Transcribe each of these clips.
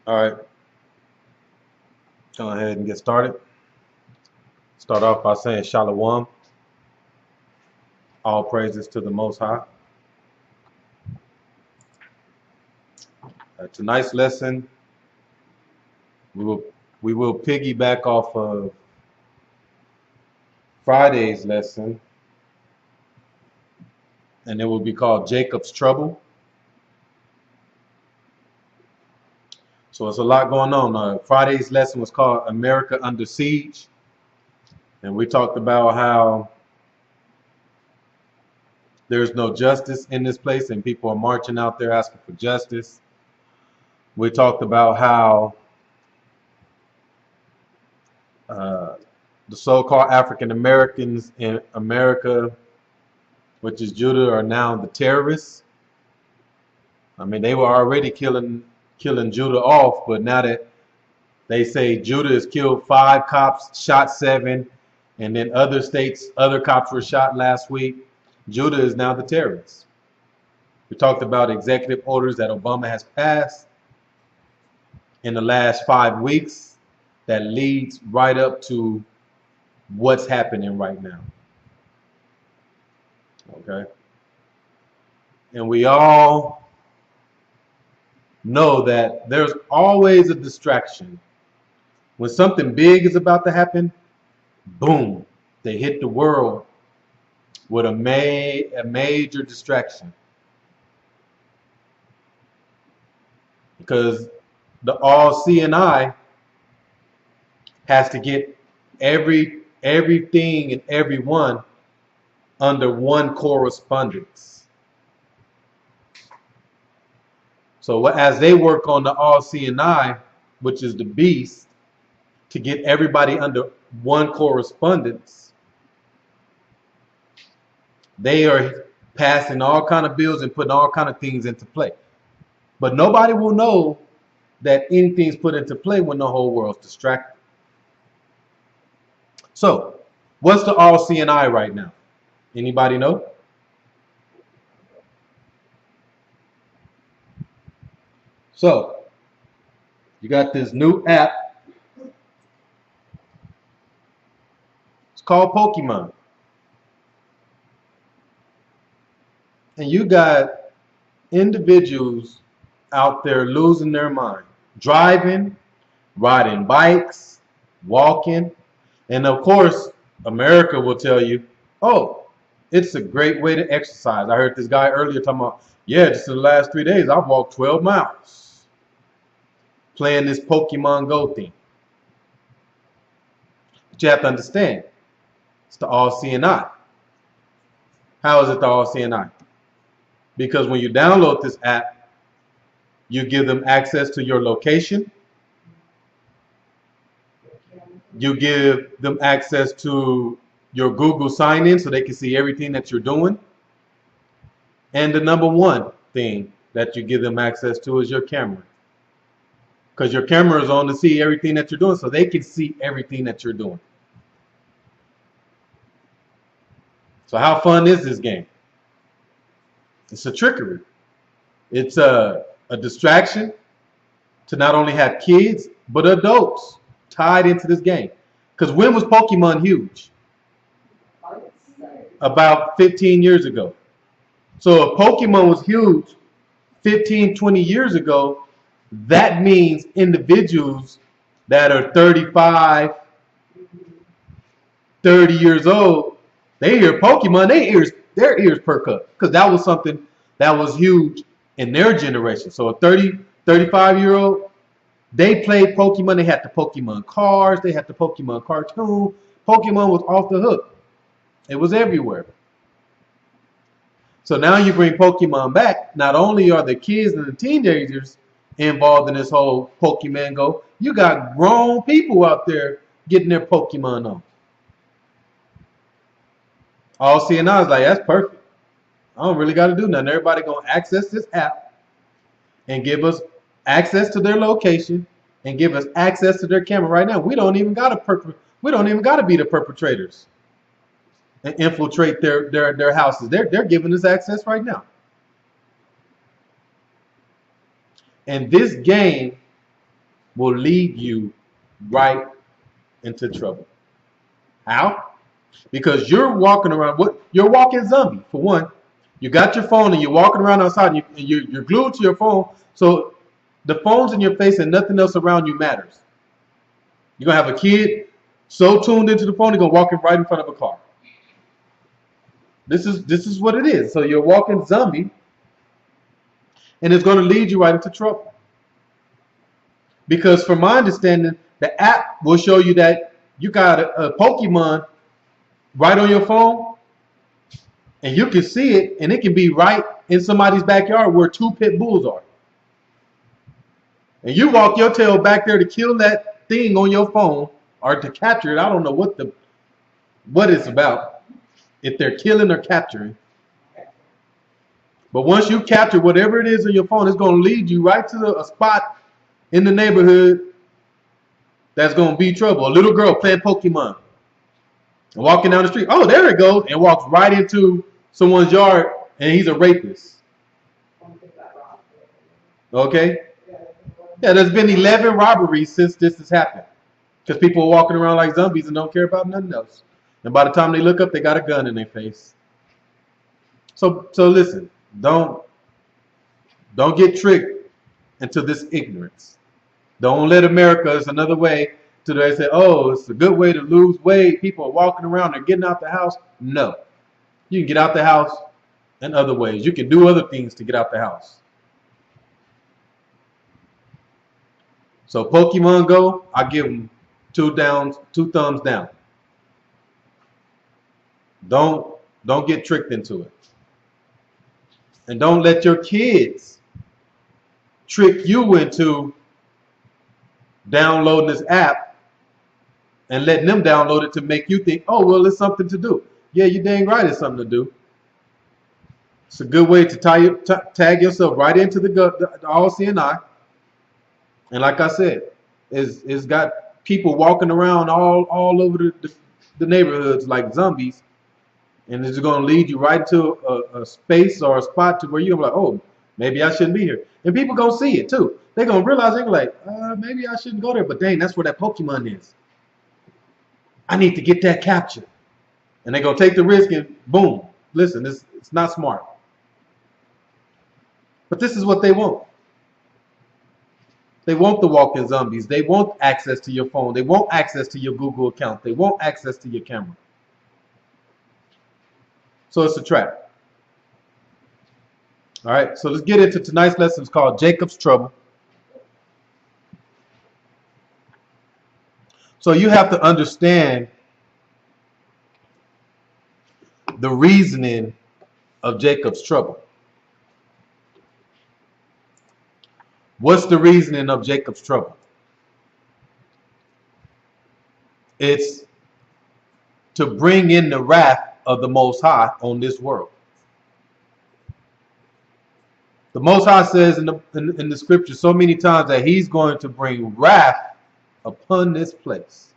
All right, go ahead and get started. Start off by saying Shalom, all praises to the Most High. Tonight's lesson, we will piggyback off of Friday's lesson, and it will be called Jacob's Trouble. So it's a lot going on. Friday's lesson was called America Under Siege, and we talked about how there's no justice in this place, and people are marching out there asking for justice. We talked about how the so-called African Americans in America, which is Judah, are now the terrorists. I mean, they were already killing Judah off, but now that they say Judah has killed 5 cops, shot 7, and then other states, other cops were shot last week, Judah is now the terrorist. We talked about executive orders that Obama has passed in the last 5 weeks that leads right up to what's happening right now. Okay? And we all know that there's always a distraction. When something big is about to happen, boom, they hit the world with a major distraction. Because the all-seeing eye has to get everything and everyone under one correspondence. So as they work on the all-seeing eye, which is the beast, to get everybody under one correspondence, they are passing all kind of bills and putting all kind of things into play. But nobody will know that anything's put into play when the whole world's distracted. So, what's the all-seeing eye right now? Anybody know? So, you got this new app. It's called Pokemon. And you got individuals out there losing their mind, driving, riding bikes, walking, and of course, America will tell you, oh, it's a great way to exercise. I heard this guy earlier talking about, yeah, just in the last 3 days, I've walked 12 miles playing this Pokemon Go thing. But you have to understand, it's the all-seeing eye. How is it the all-seeing eye? Because when you download this app, you give them access to your location. You give them access to your Google sign-in so they can see everything that you're doing. And the number one thing that you give them access to is your camera. Because your camera is on to see everything that you're doing, so they can see everything that you're doing. So how fun is this game? It's a trickery. It's a distraction to not only have kids, but adults tied into this game. Because when was Pokemon huge? About 15 years ago. So if Pokemon was huge 15, 20 years ago, that means individuals that are 35, 30 years old, they hear Pokemon, their ears perk up. Because that was something that was huge in their generation. So a 30, 35-year-old, they played Pokemon. They had the Pokemon cards. They had the Pokemon cartoon. Pokemon was off the hook. It was everywhere. So now you bring Pokemon back. Not only are the kids and the teenagers involved in this whole Pokemon Go, you got grown people out there getting their Pokemon on. All seeing I was like, that's perfect. I don't really got to do nothing. Everybody going to access this app and give us access to their location and give us access to their camera right now. We don't even got to be the perpetrators and infiltrate their houses. They're giving us access right now. And this game will lead you right into trouble. How? Because you're walking around, you're walking zombie, for one. You got your phone and you're walking around outside and you're glued to your phone. So the phone's in your face and nothing else around you matters. You're going to have a kid so tuned into the phone, they're going to walk right in front of a car. This is what it is. So you're walking zombie, and it's going to lead you right into trouble. Because from my understanding, the app will show you that you got a Pokemon right on your phone, and you can see it, and it can be right in somebody's backyard where 2 pit bulls are. And you walk your tail back there to kill that thing on your phone or to capture it. I don't know what it's about, if they're killing or capturing. But once you capture whatever it is on your phone, it's going to lead you right to a spot in the neighborhood that's going to be trouble. A little girl playing Pokemon, walking down the street. Oh, there it goes, and walks right into someone's yard, and he's a rapist. Okay? Yeah, there's been 11 robberies since this has happened. Because people are walking around like zombies and don't care about nothing else. And by the time they look up, they got a gun in their face. So listen, don't get tricked into this ignorance. Don't let America is another way to they say, oh, it's a good way to lose weight. People are walking around, they're getting out the house. No. You can get out the house in other ways. You can do other things to get out the house. So Pokemon Go, I give them 2 thumbs down. Don't get tricked into it. And don't let your kids trick you into downloading this app and letting them download it to make you think, oh, well, it's something to do. Yeah, you're dang right, it's something to do. It's a good way to tag yourself right into the all-seeing eye. And like I said, it's got people walking around all over the neighborhoods like zombies. And it's going to lead you right to a space or a spot to where you're like, oh, maybe I shouldn't be here. And people going to see it too. They're going to realize, they're like, maybe I shouldn't go there. But dang, that's where that Pokemon is. I need to get that capture. And they're going to take the risk and boom. Listen, it's not smart. But this is what they want. They want the walking zombies. They want access to your phone. They want access to your Google account. They want access to your camera. So it's a trap. All right, so let's get into tonight's lesson. It's called Jacob's Trouble. So you have to understand the reasoning of Jacob's trouble. What's the reasoning of Jacob's trouble? It's to bring in the wrath of the Most High on this world. The Most High says in the scripture so many times that he's going to bring wrath upon this place.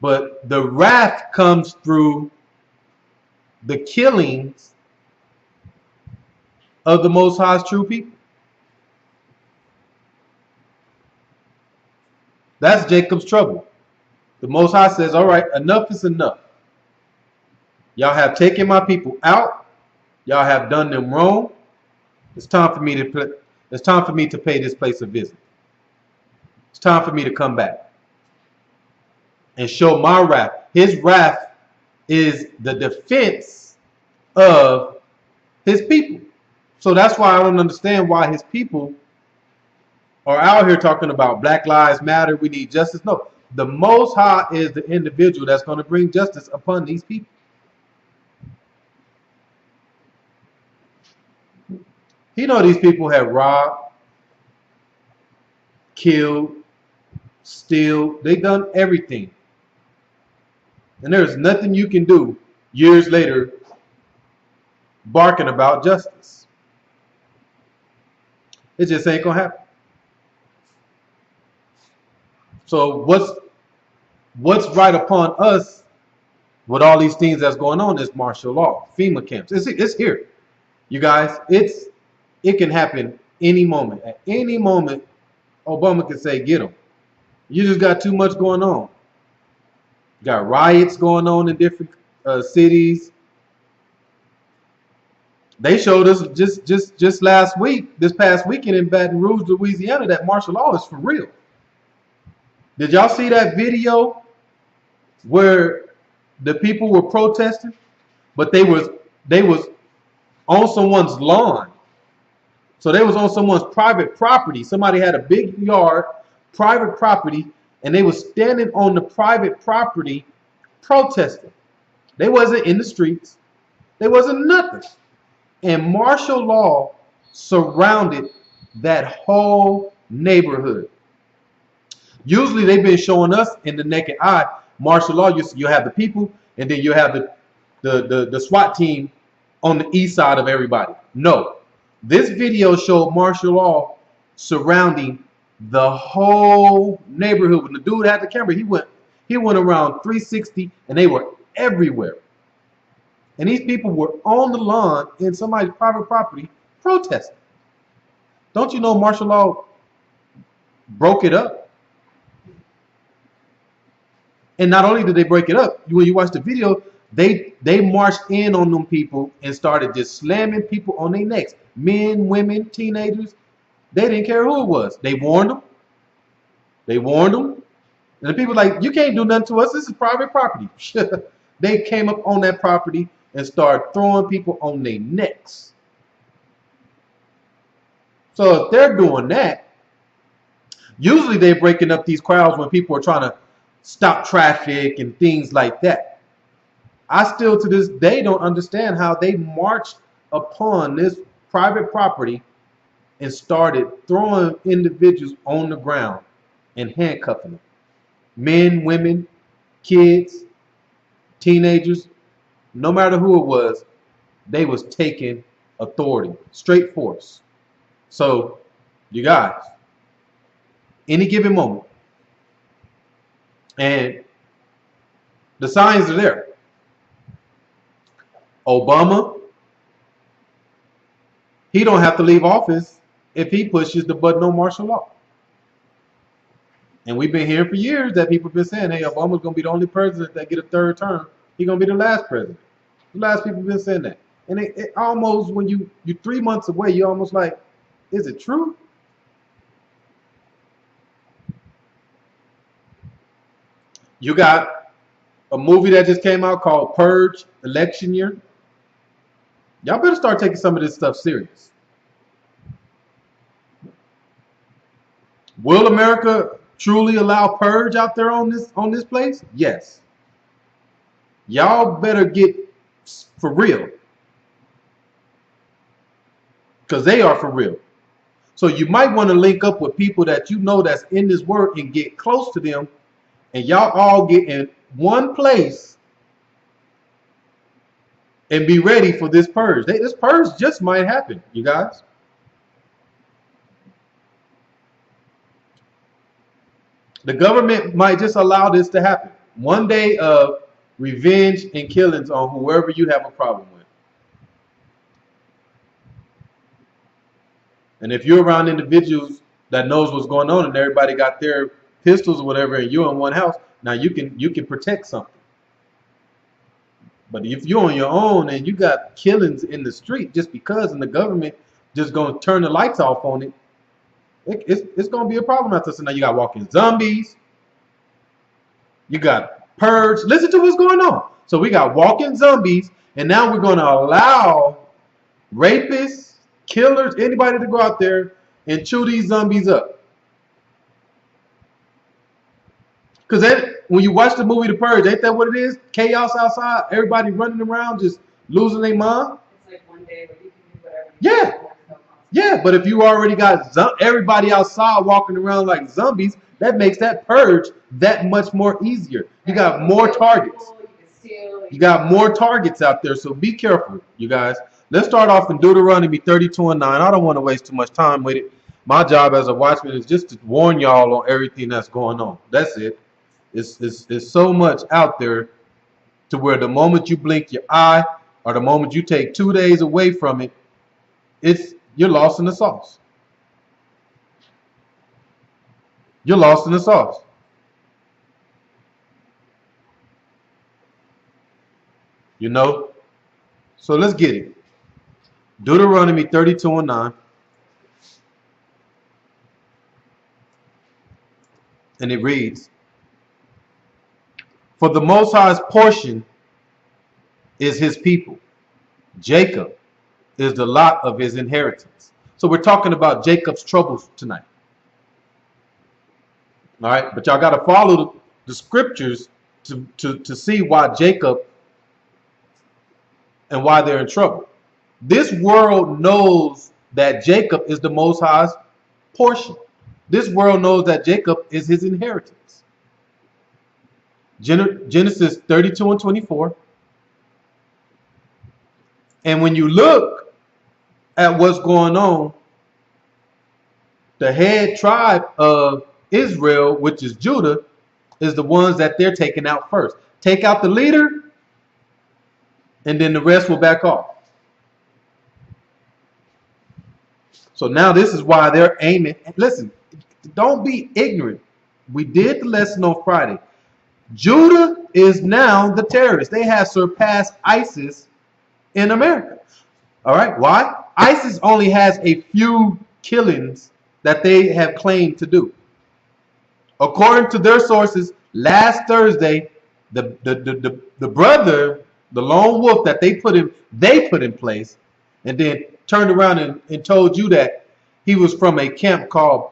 But the wrath comes through the killings of the Most High's true people. That's Jacob's trouble. The Most High says, all right, enough is enough. Y'all have taken my people out. Y'all have done them wrong. It's time for me to pay this place a visit. It's time for me to come back and show my wrath. His wrath is the defense of his people. So that's why I don't understand why his people are out here talking about Black Lives Matter, we need justice. No, the Most High is the individual that's going to bring justice upon these people. He know these people have robbed, killed, steal. They done everything. And there's nothing you can do years later barking about justice. It just ain't gonna happen. So what's right upon us with all these things that's going on is martial law, FEMA camps. It's here. You guys, it can happen any moment. At any moment, Obama can say, get them. You just got too much going on. You got riots going on in different cities. They showed us just last week, this past weekend in Baton Rouge, Louisiana, that martial law is for real. Did y'all see that video where the people were protesting, but they was on someone's lawn? So they was on someone's private property. Somebody had a big yard, private property, and they was standing on the private property protesting. They wasn't in the streets. They wasn't nothing. And martial law surrounded that whole neighborhood. Usually they've been showing us in the naked eye, martial law, you have the people, and then you have the SWAT team on the east side of everybody. No. This video showed martial law surrounding the whole neighborhood. When the dude had the camera, he went around 360 and they were everywhere. And these people were on the lawn in somebody's private property protesting. Don't you know martial law broke it up? And not only did they break it up, when you watch the video, they marched in on them people and started just slamming people on their necks. Men, women, teenagers. They didn't care who it was. They warned them. They warned them. And the people like, you can't do nothing to us. This is private property. They came up on that property and started throwing people on their necks. So if they're doing that, usually they're breaking up these crowds when people are trying to stop traffic and things like that. I still to this day don't understand how they marched upon this private property and started throwing individuals on the ground and handcuffing them. Men, women, kids, teenagers, no matter who it was, they was taking authority, straight force. So, you guys, any given moment, and the signs are there. Obama, he don't have to leave office if he pushes the button on martial law. And we've been hearing for years that people have been saying, hey, Obama's going to be the only president that get a third term. He's going to be the last president. The last people have been saying that. And it almost, when you're 3 months away, you're almost like, is it true? You got a movie that just came out called Purge, election year. Y'all better start taking some of this stuff serious. Will America truly allow purge out there on this place? Yes. Y'all better get for real. Because they are for real. So you might want to link up with people that you know that's in this work and get close to them, and y'all all get in one place and be ready for this purge. This purge just might happen, you guys. The government might just allow this to happen. One day of revenge and killings on whoever you have a problem with. And if you're around individuals that knows what's going on and everybody got their pistols or whatever and you're in one house, now you can protect something. But if you're on your own and you got killings in the street just because, and the government just going to turn the lights off on it, it's going to be a problem after. So now you got walking zombies. You got purge. Listen to what's going on. So we got walking zombies, and now we're going to allow rapists, killers, anybody to go out there and chew these zombies up. Because when you watch the movie The Purge, ain't that what it is? Chaos outside, everybody running around just losing their mind. It's like one day where you can do whatever. Yeah. Yeah, but if you already got everybody outside walking around like zombies, that makes that purge that much more easier. You got more targets. You got more targets out there, so be careful, you guys. Let's start off in Deuteronomy 32:9. I don't want to waste too much time with it. My job as a watchman is just to warn y'all on everything that's going on. That's it. It's so much out there to where the moment you blink your eye or the moment you take 2 days away from it, you're lost in the sauce. You're lost in the sauce. You know? So let's get it. Deuteronomy 32:9. And it reads, for the Most High's portion is his people. Jacob is the lot of his inheritance. So we're talking about Jacob's troubles tonight. All right, but y'all got to follow the scriptures to see why Jacob and why they're in trouble. This world knows that Jacob is the Most High's portion. This world knows that Jacob is his inheritance. Genesis 32:24. And when you look at what's going on, the head tribe of Israel, which is Judah, is the ones that they're taking out first. Take out the leader, and then the rest will back off. So now this is why they're aiming. Listen, don't be ignorant. We did the lesson on Friday. Judah is now the terrorist. They have surpassed ISIS in America. All right, why? ISIS only has a few killings that they have claimed to do. According to their sources, last Thursday, the brother, the lone wolf that they put in place, and then turned around and told you that he was from a camp called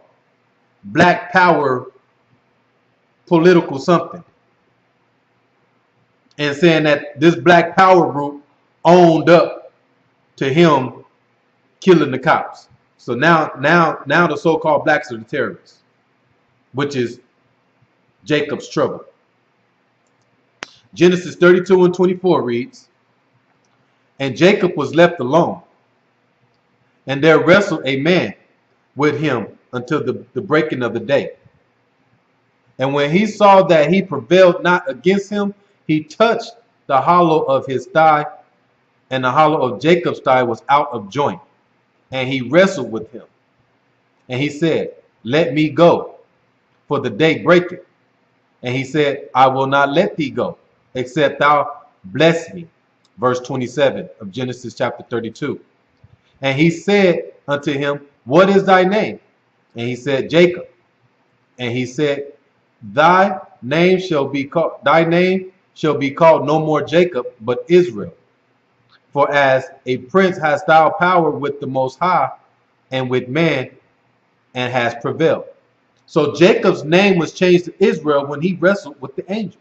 Black Power Political something, and saying that this Black Power group owned up to him killing the cops. So now the so-called blacks are the terrorists, which is Jacob's trouble. Genesis 32:24 reads, and Jacob was left alone, and there wrestled a man with him until the breaking of the day. And when he saw that he prevailed not against him, he touched the hollow of his thigh, and the hollow of Jacob's thigh was out of joint. And he wrestled with him. And he said, let me go, for the day breaketh. And he said, I will not let thee go, except thou bless me. Verse 27 of Genesis chapter 32. And he said unto him, what is thy name? And he said, Jacob. And he said, thy name shall be called no more Jacob, but Israel. For as a prince hast thou power with the Most High and with man, and has prevailed. So Jacob's name was changed to Israel when he wrestled with the angel.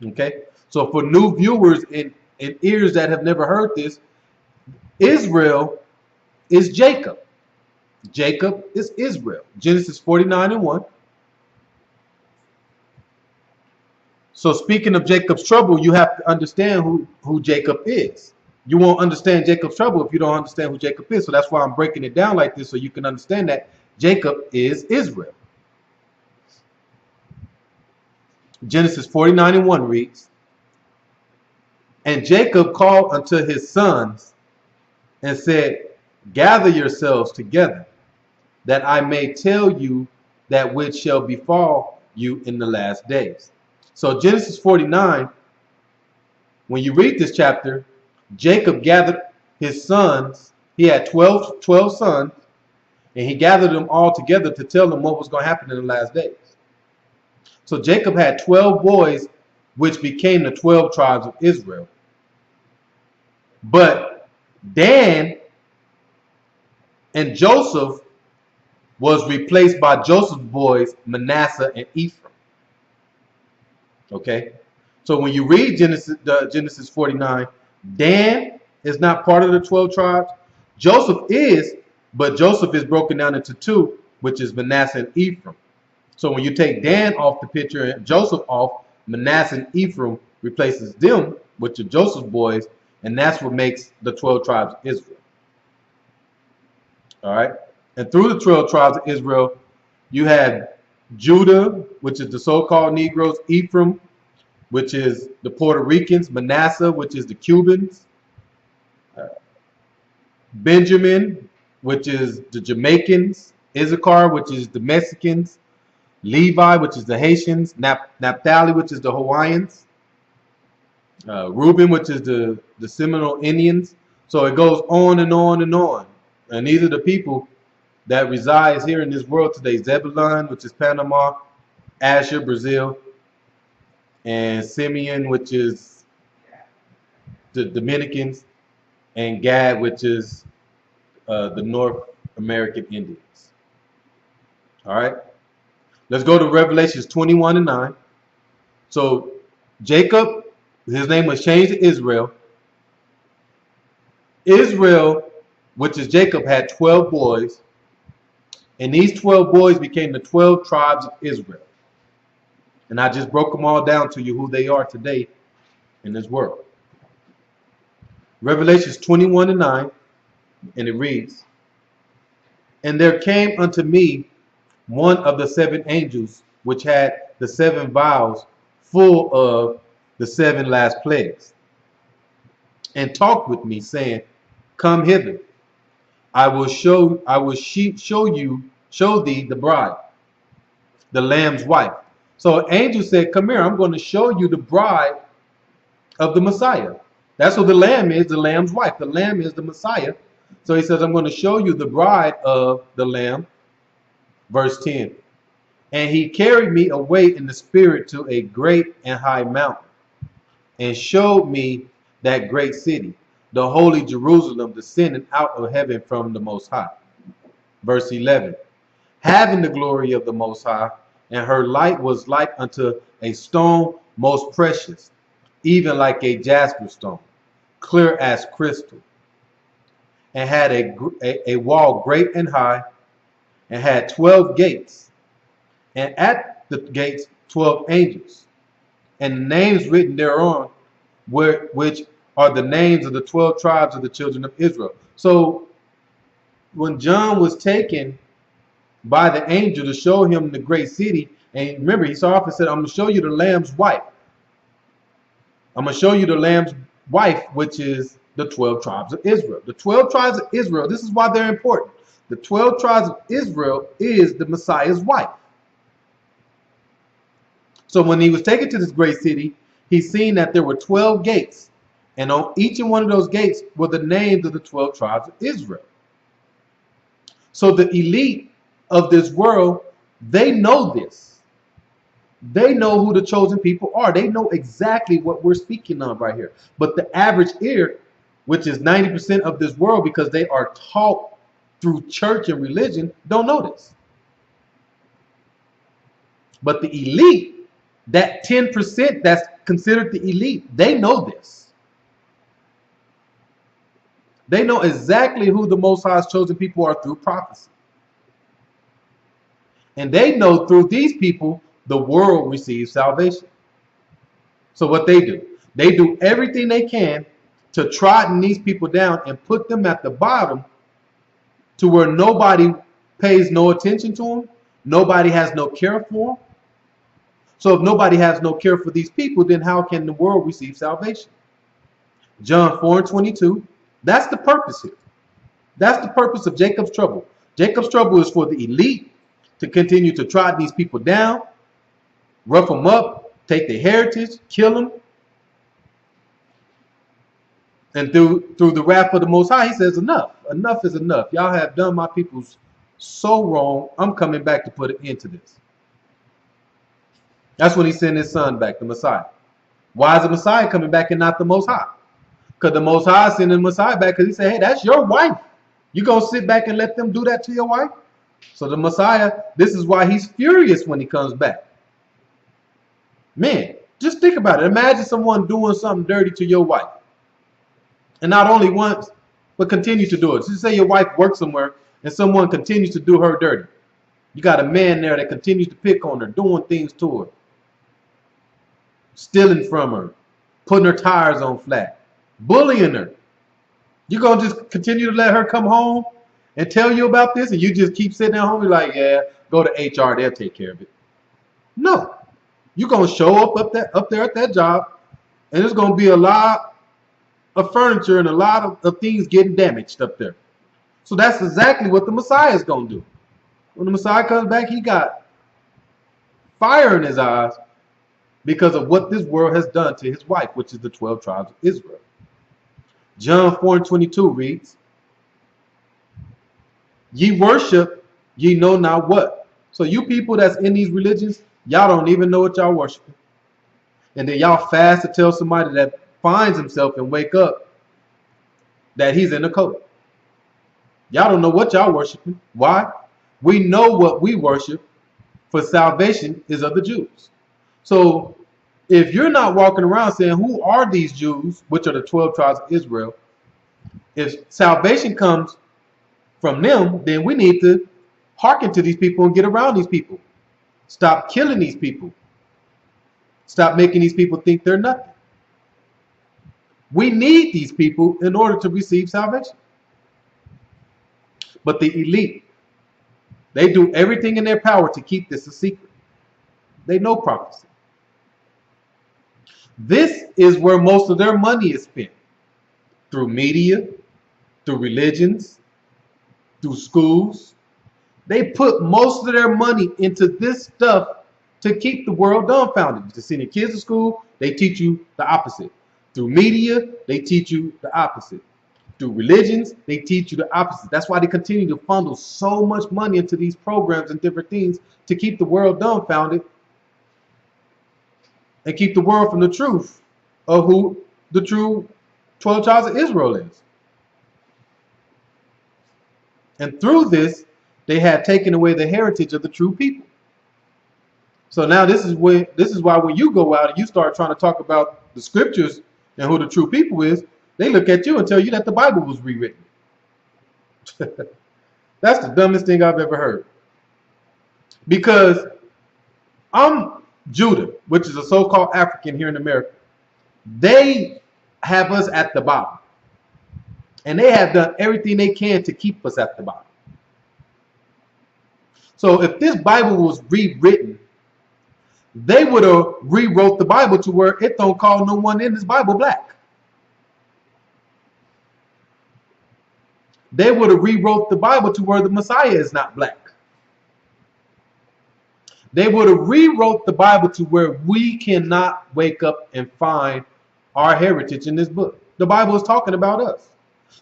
Okay, so for new viewers and ears that have never heard this, Israel is Jacob. Jacob is Israel. Genesis 49:1. So speaking of Jacob's trouble, you have to understand who Jacob is. You won't understand Jacob's trouble if you don't understand who Jacob is. So that's why I'm breaking it down like this, so you can understand that Jacob is Israel. Genesis 49:1 reads, and Jacob called unto his sons and said, gather yourselves together, that I may tell you that which shall befall you in the last days. So Genesis 49, when you read this chapter, Jacob gathered his sons. He had 12 sons, and he gathered them all together to tell them what was going to happen in the last days. So Jacob had 12 boys, which became the 12 tribes of Israel. But Dan and Joseph was replaced by Joseph's boys, Manasseh and Ephraim. Okay, so when you read Genesis 49, Dan is not part of the 12 tribes. Joseph is, but Joseph is broken down into two, which is Manasseh and Ephraim. So when you take Dan off the picture and Joseph off, Manasseh and Ephraim replaces them, which are Joseph's boys, and that's what makes the 12 tribes of Israel. All right, and through the 12 tribes of Israel, you had Judah, which is the so-called Negroes, Ephraim, which is the Puerto Ricans, Manasseh, which is the Cubans, Benjamin, which is the Jamaicans, Issachar, which is the Mexicans, Levi, which is the Haitians, Naphtali, which is the Hawaiians, Reuben, which is the Seminole Indians. So it goes on and on and on. And these are the people that resides here in this world today. Zebulun, which is Panama, Asher, Brazil, and Simeon, which is the Dominicans, and Gad, which is the North American Indians. All right. Let's go to Revelations 21 and 9. So Jacob, his name was changed to Israel. Israel, which is Jacob, had 12 boys. And these 12 boys became the 12 tribes of Israel. And I just broke them all down to you who they are today in this world. Revelations 21 and 9. And it reads, "And there came unto me one of the 7 angels, which had the 7 vials full of the 7 last plagues, and talked with me, saying, Come hither, I will show thee the bride, the Lamb's wife." So an angel said, "Come here, I'm going to show you the bride of the Messiah." That's what the Lamb is, the Lamb's wife. The Lamb is the Messiah. So he says, "I'm going to show you the bride of the Lamb." Verse 10. "And he carried me away in the spirit to a great and high mountain, and showed me that great city, the holy Jerusalem, descending out of heaven from the Most High." Verse 11. "Having the glory of the Most High, and her light was like unto a stone most precious, even like a jasper stone, clear as crystal, and had a wall great and high, and had 12 gates, and at the gates 12 angels, and the names written thereon, which are the names of the 12 tribes of the children of Israel." So when John was taken by the angel to show him the great city, and remember, he saw off and said, "I'm going to show you the Lamb's wife. I'm going to show you the Lamb's wife, which is the 12 tribes of Israel." The 12 tribes of Israel, this is why they're important. The 12 tribes of Israel is the Messiah's wife. So when he was taken to this great city, he seen that there were 12 gates. And on each and one of those gates were the names of the 12 tribes of Israel. So the elite of this world, they know this. They know who the chosen people are. They know exactly what we're speaking of right here. But the average ear, which is 90% of this world, because they are taught through church and religion, don't know this. But the elite, that 10% that's considered the elite, they know this. They know exactly who the Most High's chosen people are through prophecy. And they know through these people, the world receives salvation. So what they do everything they can to trodden these people down and put them at the bottom, to where nobody pays no attention to them. Nobody has no care for them. So if nobody has no care for these people, then how can the world receive salvation? John 4:22. That's the purpose here. That's the purpose of Jacob's trouble. Jacob's trouble is for the elite to continue to trot these people down, rough them up, take their heritage, kill them. And through the wrath of the Most High, he says, enough. Enough is enough. Y'all have done my people so wrong. I'm coming back to put an end to this. That's when he sent his son back, the Messiah. Why is the Messiah coming back and not the Most High? Because the Most High sent the Messiah back because he said, hey, that's your wife. You going to sit back and let them do that to your wife? So the Messiah, this is why he's furious when he comes back. Man, just think about it. Imagine someone doing something dirty to your wife. And not only once, but continue to do it. So say your wife works somewhere and someone continues to do her dirty. You got a man there that continues to pick on her, doing things to her, stealing from her, putting her tires on flat, bullying her. You going to just continue to let her come home and tell you about this, and you just keep sitting at home and like, yeah, go to HR, they'll take care of it. No. You're going to show up there at that job, and there's going to be a lot of furniture and a lot of things getting damaged up there. So that's exactly what the Messiah is going to do. When the Messiah comes back, he got fire in his eyes because of what this world has done to his wife, which is the 12 tribes of Israel. John 4:22 reads, ye worship, ye know not what. So you people that's in these religions, y'all don't even know what y'all worshiping. And then y'all fast to tell somebody that finds himself and wake up that he's in a cult. Y'all don't know what y'all worshiping. Why? We know what we worship, for salvation is of the Jews. So if you're not walking around saying, who are these Jews, which are the 12 tribes of Israel, if salvation comes from them, then we need to hearken to these people and get around these people. Stop killing these people. Stop making these people think they're nothing. We need these people in order to receive salvation. But the elite, they do everything in their power to keep this a secret. They know prophecy. This is where most of their money is spent. Through media, through religions, through schools. They put most of their money into this stuff to keep the world dumbfounded. To send your kids to school, they teach you the opposite. Through media, they teach you the opposite. Through religions, they teach you the opposite. That's why they continue to funnel so much money into these programs and different things to keep the world dumbfounded and keep the world from the truth of who the true 12 tribes of Israel is. And through this, they had taken away the heritage of the true people. So now this is why when you go out and you start trying to talk about the scriptures and who the true people is, they look at you and tell you that the Bible was rewritten. That's the dumbest thing I've ever heard. Because I'm Judah, which is a so-called African here in America. They have us at the bottom. And they have done everything they can to keep us at the bottom. So if this Bible was rewritten, they would have rewrote the Bible to where it don't call no one in this Bible black. They would have rewrote the Bible to where the Messiah is not black. They would have rewrote the Bible to where we cannot wake up and find our heritage in this book. The Bible is talking about us.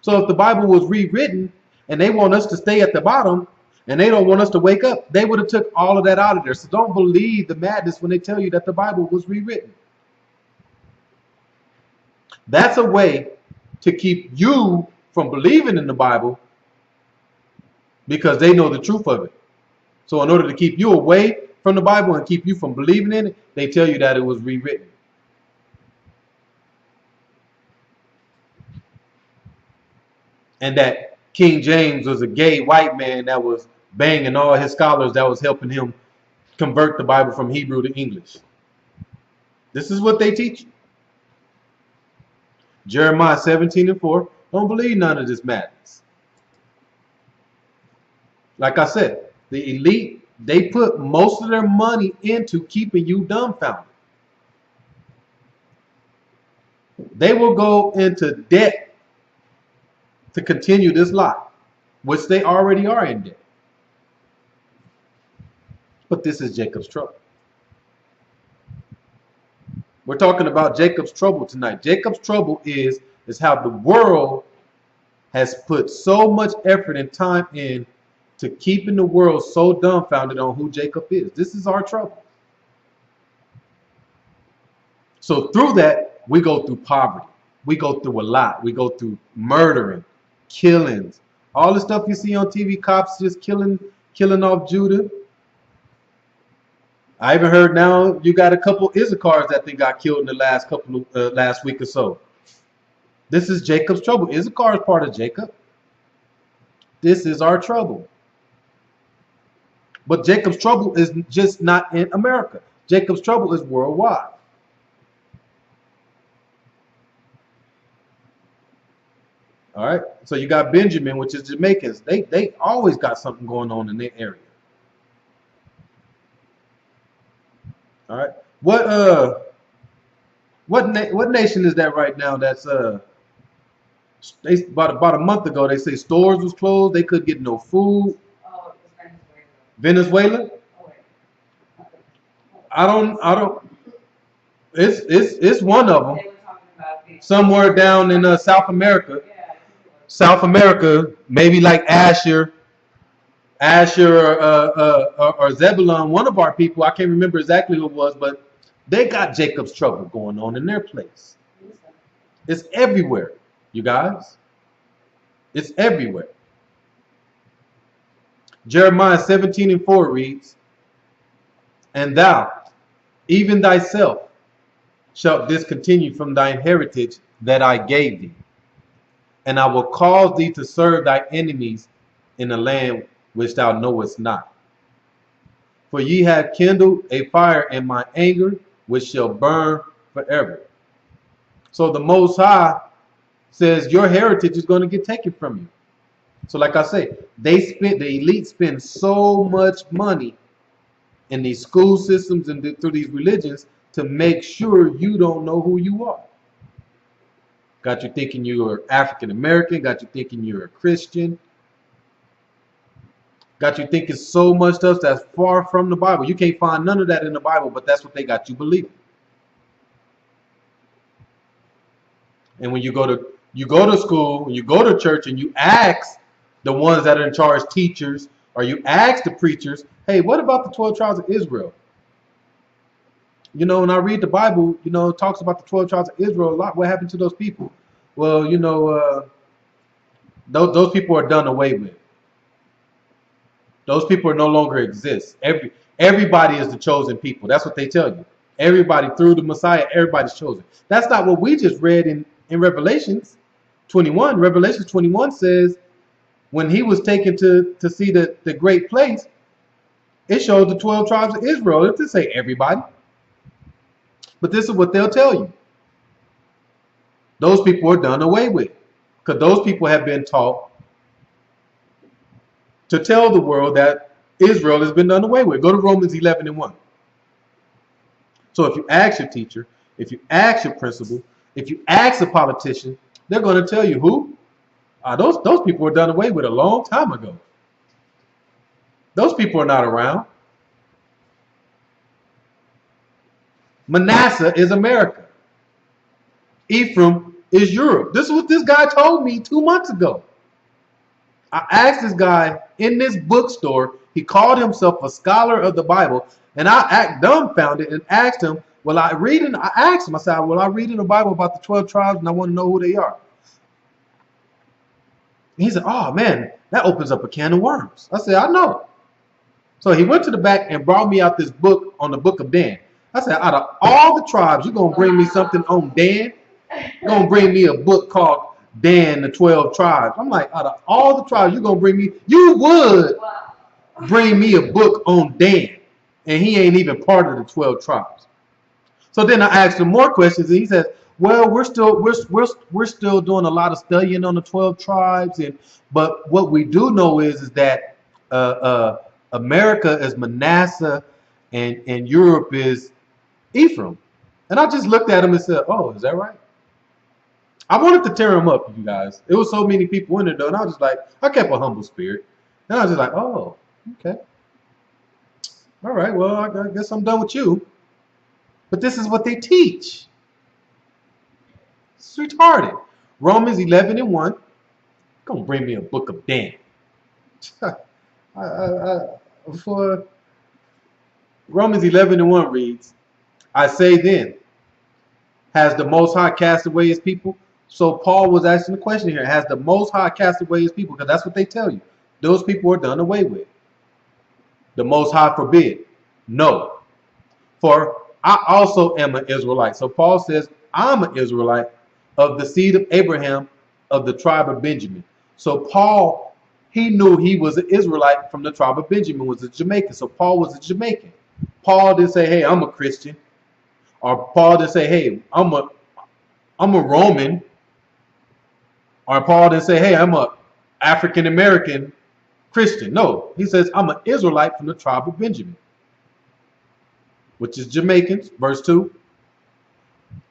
So if the Bible was rewritten and they want us to stay at the bottom and they don't want us to wake up, they would have took all of that out of there. So don't believe the madness when they tell you that the Bible was rewritten. That's a way to keep you from believing in the Bible because they know the truth of it. So in order to keep you away from the Bible and keep you from believing in it, they tell you that it was rewritten. And that King James was a gay white man that was banging all his scholars that was helping him convert the Bible from Hebrew to English. This is what they teach you. Jeremiah 17:4. Don't believe none of this madness. Like I said, the elite, they put most of their money into keeping you dumbfounded. They will go into debt to continue this lie, which they already are in debt. But this is Jacob's trouble. We're talking about Jacob's trouble tonight. Jacob's trouble is how the world has put so much effort and time in to keeping the world so dumbfounded on who Jacob is. This is our trouble. So through that, we go through poverty. We go through a lot. We go through murdering, killings, all the stuff you see on TV, cops just killing off Judah. I even heard now you got a couple Issachars that they got killed in the last week or so. This is Jacob's trouble. Issachar is part of Jacob. This is our trouble. But Jacob's trouble is just not in America. Jacob's trouble is worldwide. All right. So you got Benjamin, which is Jamaicans. They always got something going on in their area. All right. What nation is that right now? That's about a month ago they say stores was closed. They couldn't get no food. Oh, it was Venezuela. Venezuela? Oh, wait. I don't. It's one of them. They were talking about being. Somewhere down in South America. Yeah, I think it was. South America, maybe like Asher or Zebulon, one of our people. I can't remember exactly who it was, but they got Jacob's trouble going on in their place. It's everywhere, you guys. It's everywhere. Jeremiah 17:4 reads, "And thou, even thyself, shalt discontinue from thine heritage that I gave thee, and I will cause thee to serve thy enemies in a land which thou knowest not. For ye have kindled a fire in my anger, which shall burn forever." So the Most High says your heritage is going to get taken from you. So like I say, the elite spend so much money in these school systems and through these religions to make sure you don't know who you are. Got you thinking you're African American, got you thinking you're a Christian, got you thinking so much stuff that's far from the Bible. You can't find none of that in the Bible, but that's what they got you believing. And when you go to school, when you go to church and you ask the ones that are in charge, teachers, or you ask the preachers, hey, what about the 12 tribes of Israel? You know, when I read the Bible, you know, it talks about the 12 tribes of Israel a lot. What happened to those people? Well, you know, those people are done away with. Those people no longer exist. Everybody is the chosen people. That's what they tell you. Everybody through the Messiah, everybody's chosen. That's not what we just read in Revelations 21. Revelations 21 says when he was taken to see the great place, it showed the 12 tribes of Israel. It didn't say everybody. But this is what they'll tell you. Those people are done away with. Because those people have been taught to tell the world that Israel has been done away with. Go to Romans 11:1. So if you ask your teacher, if you ask your principal, if you ask a politician, they're going to tell you who? Those people were done away with a long time ago. Those people are not around. Manasseh is America. Ephraim is Europe. This is what this guy told me 2 months ago. I asked this guy in this bookstore, he called himself a scholar of the Bible, and I act dumbfounded and asked him, I asked him, I said, will I read in the Bible about the 12 tribes and I want to know who they are? And he said, oh man, that opens up a can of worms. I said, I know. So he went to the back and brought me out this book on the book of Dan. I said, out of all the tribes, you're going to bring me something on Dan? You're going to bring me a book called Dan, the 12 tribes. I'm like, out of all the tribes, you would bring me a book on Dan. And he ain't even part of the 12 tribes. So then I asked him more questions, and he says, well, we're still doing a lot of studying on the 12 tribes, but what we do know is that America is Manasseh and Europe is Ephraim. And I just looked at him and said, oh, is that right? I wanted to tear him up, you guys. It was so many people in there, though, and I was just like, I kept a humble spirit. And I was just like, oh, okay. All right, well, I guess I'm done with you. But this is what they teach. It's retarded. Romans 11:1. Gonna bring me a book of Dan. For Romans 11:1 reads, I say then, has the Most High cast away his people? So Paul was asking the question here, has the Most High cast away his people? Because that's what they tell you. Those people are done away with. The Most High forbid. No. For I also am an Israelite. So Paul says, I'm an Israelite of the seed of Abraham of the tribe of Benjamin. So Paul, he knew he was an Israelite from the tribe of Benjamin, was a Jamaican. So Paul was a Jamaican. Paul didn't say, hey, I'm a Christian. Or Paul didn't say, hey, I'm a Roman. Or Paul didn't say, hey, I'm a African American Christian. No, he says, I'm an Israelite from the tribe of Benjamin, which is Jamaicans. Verse 2.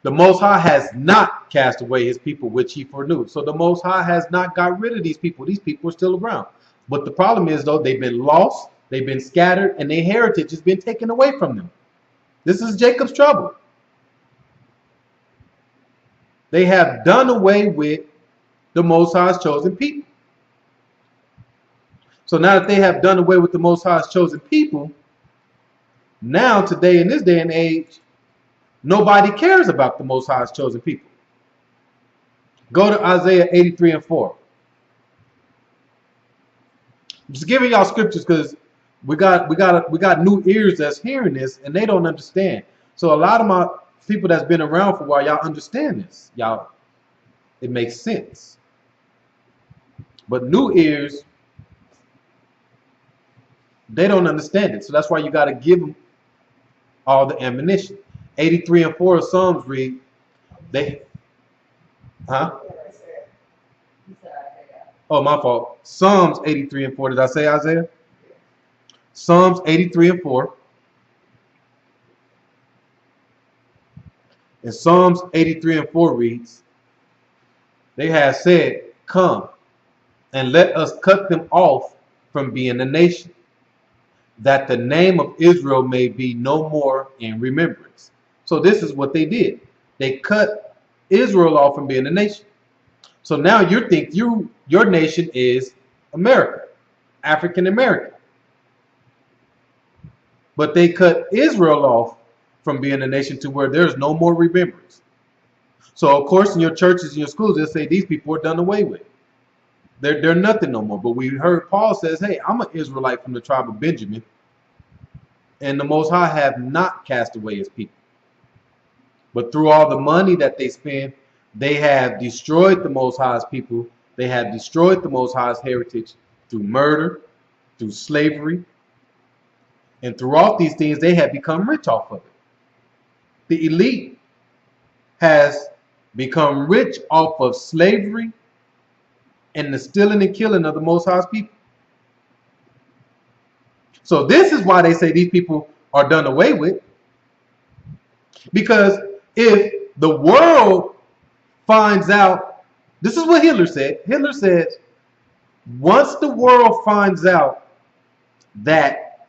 The Most High has not cast away his people, which he foreknew. So the Most High has not got rid of these people. These people are still around. But the problem is, though, they've been lost. They've been scattered, and their heritage has been taken away from them. This is Jacob's trouble. They have done away with the Most High's chosen people. So now that they have done away with the Most High's chosen people, now today in this day and age, nobody cares about the Most High's chosen people. Go to Isaiah 83 and 4. I'm just giving y'all scriptures because we got new ears that's hearing this and they don't understand. So a lot of my people that's been around for a while, y'all understand this. Y'all, it makes sense. But new ears, they don't understand it. So that's why you got to give them all the ammunition. 83 and 4 of Psalms read, Oh, my fault. Psalms 83 and 4. Did I say Isaiah? Psalms 83 and 4. And Psalms 83 and 4 reads, they have said, come and let us cut them off from being a nation, that the name of Israel may be no more in remembrance. So this is what they did. They cut Israel off from being a nation. So now you think your nation is America, African American. But they cut Israel off from being a nation to where there's no more remembrance. So of course in your churches and your schools they'll say these people are done away with. They're nothing no more. But we heard Paul says, hey, I'm an Israelite from the tribe of Benjamin, and the Most High have not cast away his people. But through all the money that they spend, they have destroyed the Most High's people. They have destroyed the Most High's heritage through murder, through slavery, and throughout these things, they have become rich off of it. The elite has become rich off of slavery and the stealing and killing of the Most High's people. So this is why they say these people are done away with. Because if the world finds out, this is what Hitler said. Hitler said, once the world finds out that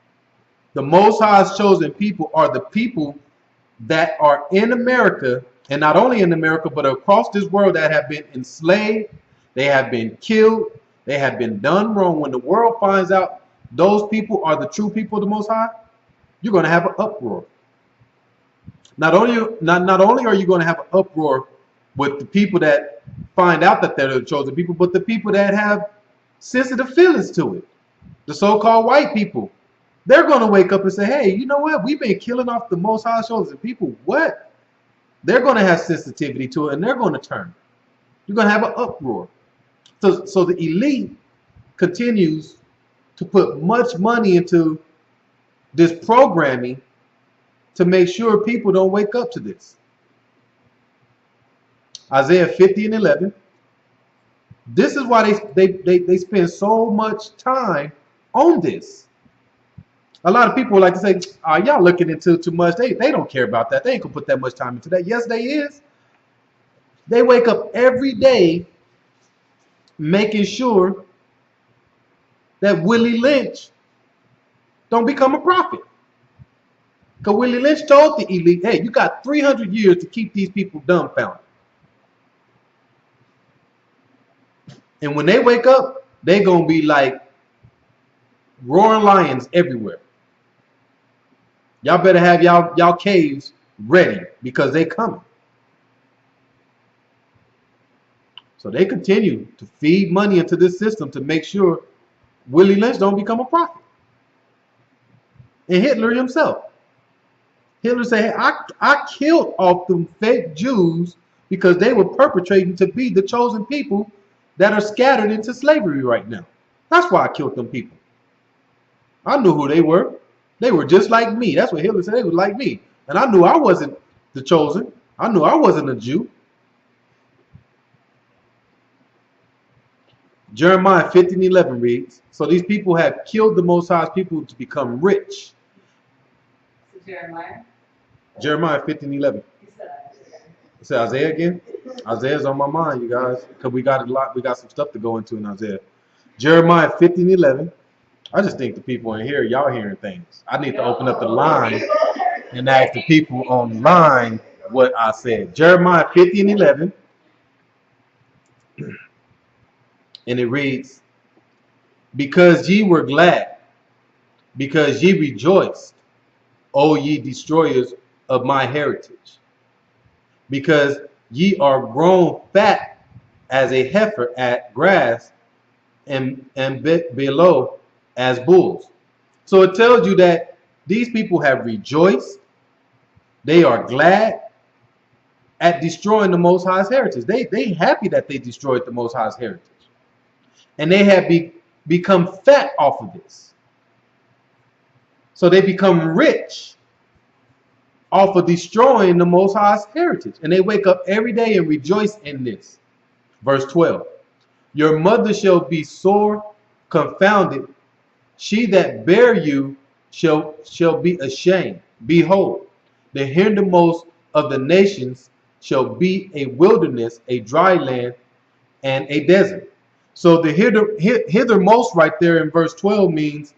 the Most High's chosen people are the people that are in America, and not only in America, but across this world that have been enslaved, they have been killed, they have been done wrong. When the world finds out those people are the true people of the Most High, you're going to have an uproar. Not only are you going to have an uproar with the people that find out that they're the chosen people, but the people that have sensitive feelings to it. The so-called white people. They're going to wake up and say, hey, you know what? We've been killing off the Most High chosen people. What? They're going to have sensitivity to it, and they're going to turn. You're going to have an uproar. So the elite continues to put much money into this programming to make sure people don't wake up to this. Isaiah 50 and 11. This is why they spend so much time on this. A lot of people like to say, y'all looking into too much. They don't care about that. They ain't gonna put that much time into that. Yes, they is. They wake up every day making sure that Willie Lynch don't become a prophet. Because Willie Lynch told the elite, hey, you got 300 years to keep these people dumbfounded. And when they wake up, they're going to be like roaring lions everywhere. Y'all better have y'all caves ready because they coming. So they continue to feed money into this system to make sure Willie Lynch don't become a prophet. And Hitler himself. Hitler said, hey, I killed off them fake Jews because they were perpetrating to be the chosen people that are scattered into slavery right now. That's why I killed them people. I knew who they were. They were just like me. That's what Hitler said. They were like me. And I knew I wasn't the chosen. I knew I wasn't a Jew. Jeremiah 15:11 reads, so these people have killed the Most High's people to become rich. Jeremiah? Jeremiah 15:11. Is it Isaiah again? Isaiah's on my mind, you guys, because we got a lot. We got some stuff to go into in Isaiah. Jeremiah 15:11. I just think the people in here, y'all hearing things. I need to open up the line and ask the people online what I said. Jeremiah 50 and 11, and it reads, because ye were glad, because ye rejoiced, O ye destroyers of my heritage, because ye are grown fat as a heifer at grass, and below as bulls. So it tells you that these people have rejoiced. They are glad at destroying the Most High's heritage. They happy that they destroyed the Most High's heritage. And they have become fat off of this. So they become rich off of destroying the Most High's heritage. And they wake up every day and rejoice in this. Verse 12. Your mother shall be sore confounded. She that bare you shall be ashamed. Behold, the hindermost of the nations shall be a wilderness, a dry land, and a desert. So the hithermost right there in verse 12 means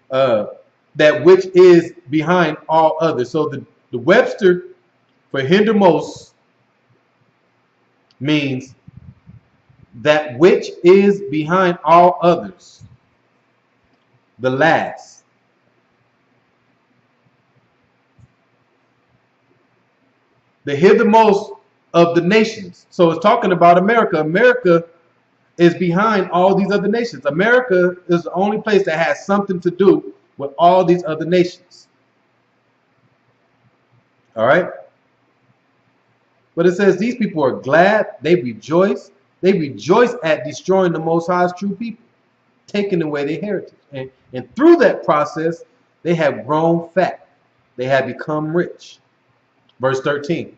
that which is behind all others. So the Webster for hindermost means that which is behind all others, the last. The hithermost of the nations. So it's talking about America. America is behind all these other nations. America is the only place that has something to do with all these other nations. All right? But it says these people are glad, they rejoice. They rejoice at destroying the Most High's true people, taking away their heritage. And through that process, they have grown fat. They have become rich. Verse 13.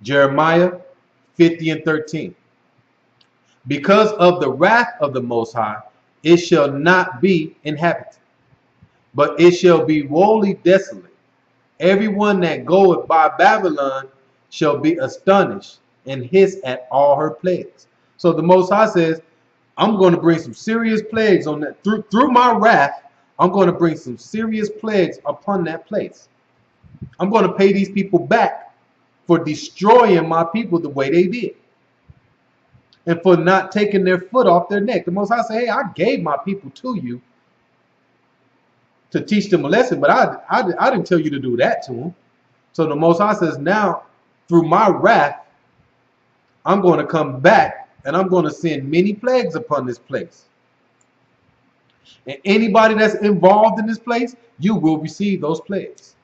Jeremiah 50 and 13. Because of the wrath of the Most High, it shall not be inhabited, but it shall be wholly desolate. Everyone that goeth by Babylon shall be astonished and hiss at all her plagues. So the Most High says, I'm going to bring some serious plagues on that. Through my wrath, I'm going to bring some serious plagues upon that place. I'm going to pay these people back for destroying my people the way they did. And for not taking their foot off their neck. The Most High said, hey, I gave my people to you to teach them a lesson, but I didn't tell you to do that to them. So the Most High says, now, through my wrath, I'm going to come back and I'm going to send many plagues upon this place. And anybody that's involved in this place, you will receive those plagues.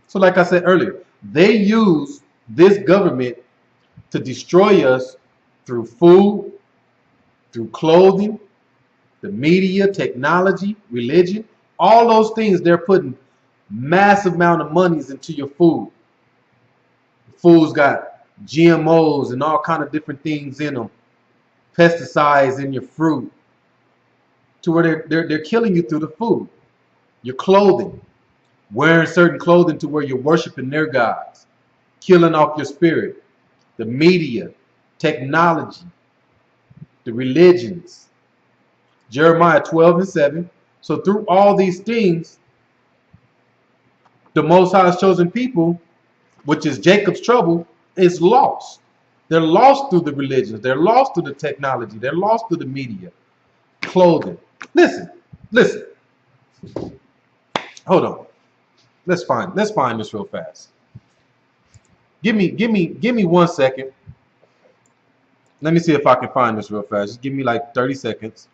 So like I said earlier, they use this government to destroy us through food, through clothing, the media, technology, religion, all those things. They're putting massive amount of monies into your food. Food's got GMOs and all kind of different things in them, pesticides in your fruit, to where they're killing you through the food. Your clothing, wearing certain clothing to where you're worshiping their gods, killing off your spirit. The media, technology, the religions. Jeremiah 12 and 7. So through all these things, the Most High's chosen people, which is Jacob's trouble, is lost. They're lost through the religions. They're lost through the technology. They're lost through the media, clothing. Listen. Hold on. Let's find this real fast. Give me 1 second. Let me see if I can find this real fast. Just give me like 30 seconds.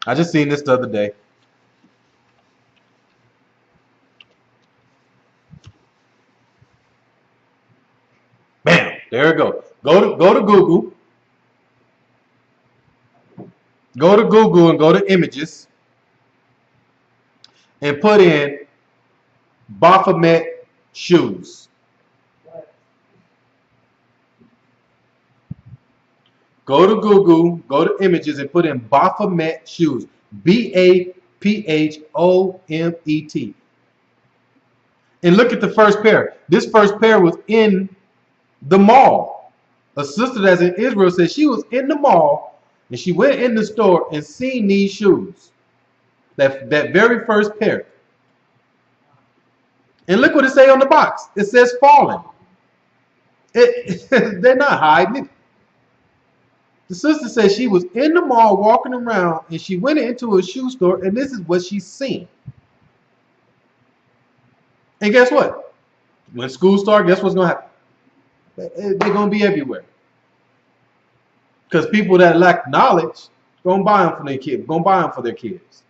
I just seen this the other day. Bam! There we go. Go to Google. Go to Google and go to images and put in Baphomet shoes. Go to Google, go to images and put in Baphomet shoes. Baphomet. And look at the first pair. This first pair was in the mall. A sister that's in Israel said she was in the mall and she went in the store and seen these shoes. That very first pair. And look what it say on the box. It says fallen. They're not hiding it. The sister said she was in the mall walking around and she went into a shoe store and this is what she's seen. And guess what? When school starts, guess what's going to happen? They're going to be everywhere. Because people that lack knowledge going to buy them for their kids. Going to buy them for their kids.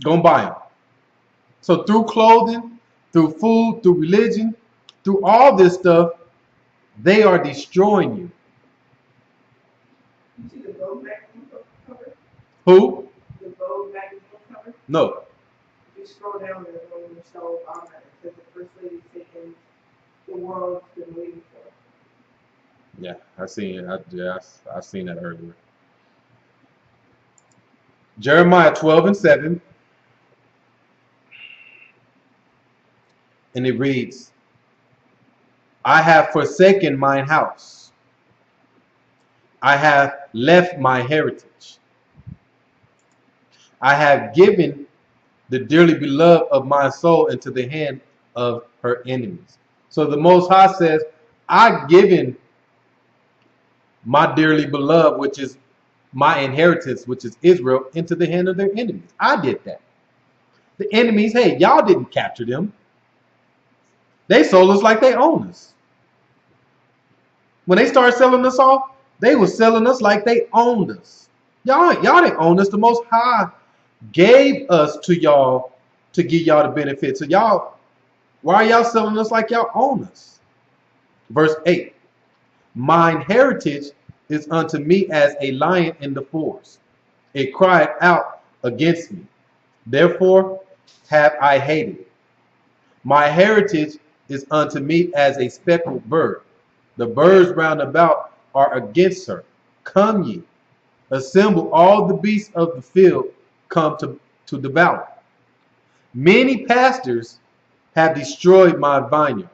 Going to buy them. So through clothing, through food, through religion, through all this stuff, they are destroying you. You see the Vogue magazine cover? Who? The Vogue magazine cover? No. You scroll down there when Michelle Obama, it says the first lady taking the world's been waiting for. Yeah, I seen that earlier. Jeremiah 12:7. And it reads, I have forsaken mine house. I have left my heritage. I have given the dearly beloved of my soul into the hand of her enemies. So the Most High says, I've given my dearly beloved, which is my inheritance, which is Israel, into the hand of their enemies. I did that. The enemies, hey, y'all didn't capture them. They sold us like they own us. When they started selling us off, they were selling us like they owned us. Y'all didn't own us. The Most High gave us to y'all to give y'all the benefit. So y'all, why are y'all selling us like y'all own us? Verse 8. Mine heritage is unto me as a lion in the forest. It cried out against me. Therefore have I hated it. My heritage is unto me as a speckled bird. The birds round about are against her. Come ye, assemble all the beasts of the field, come to devour. Many pastors have destroyed my vineyard.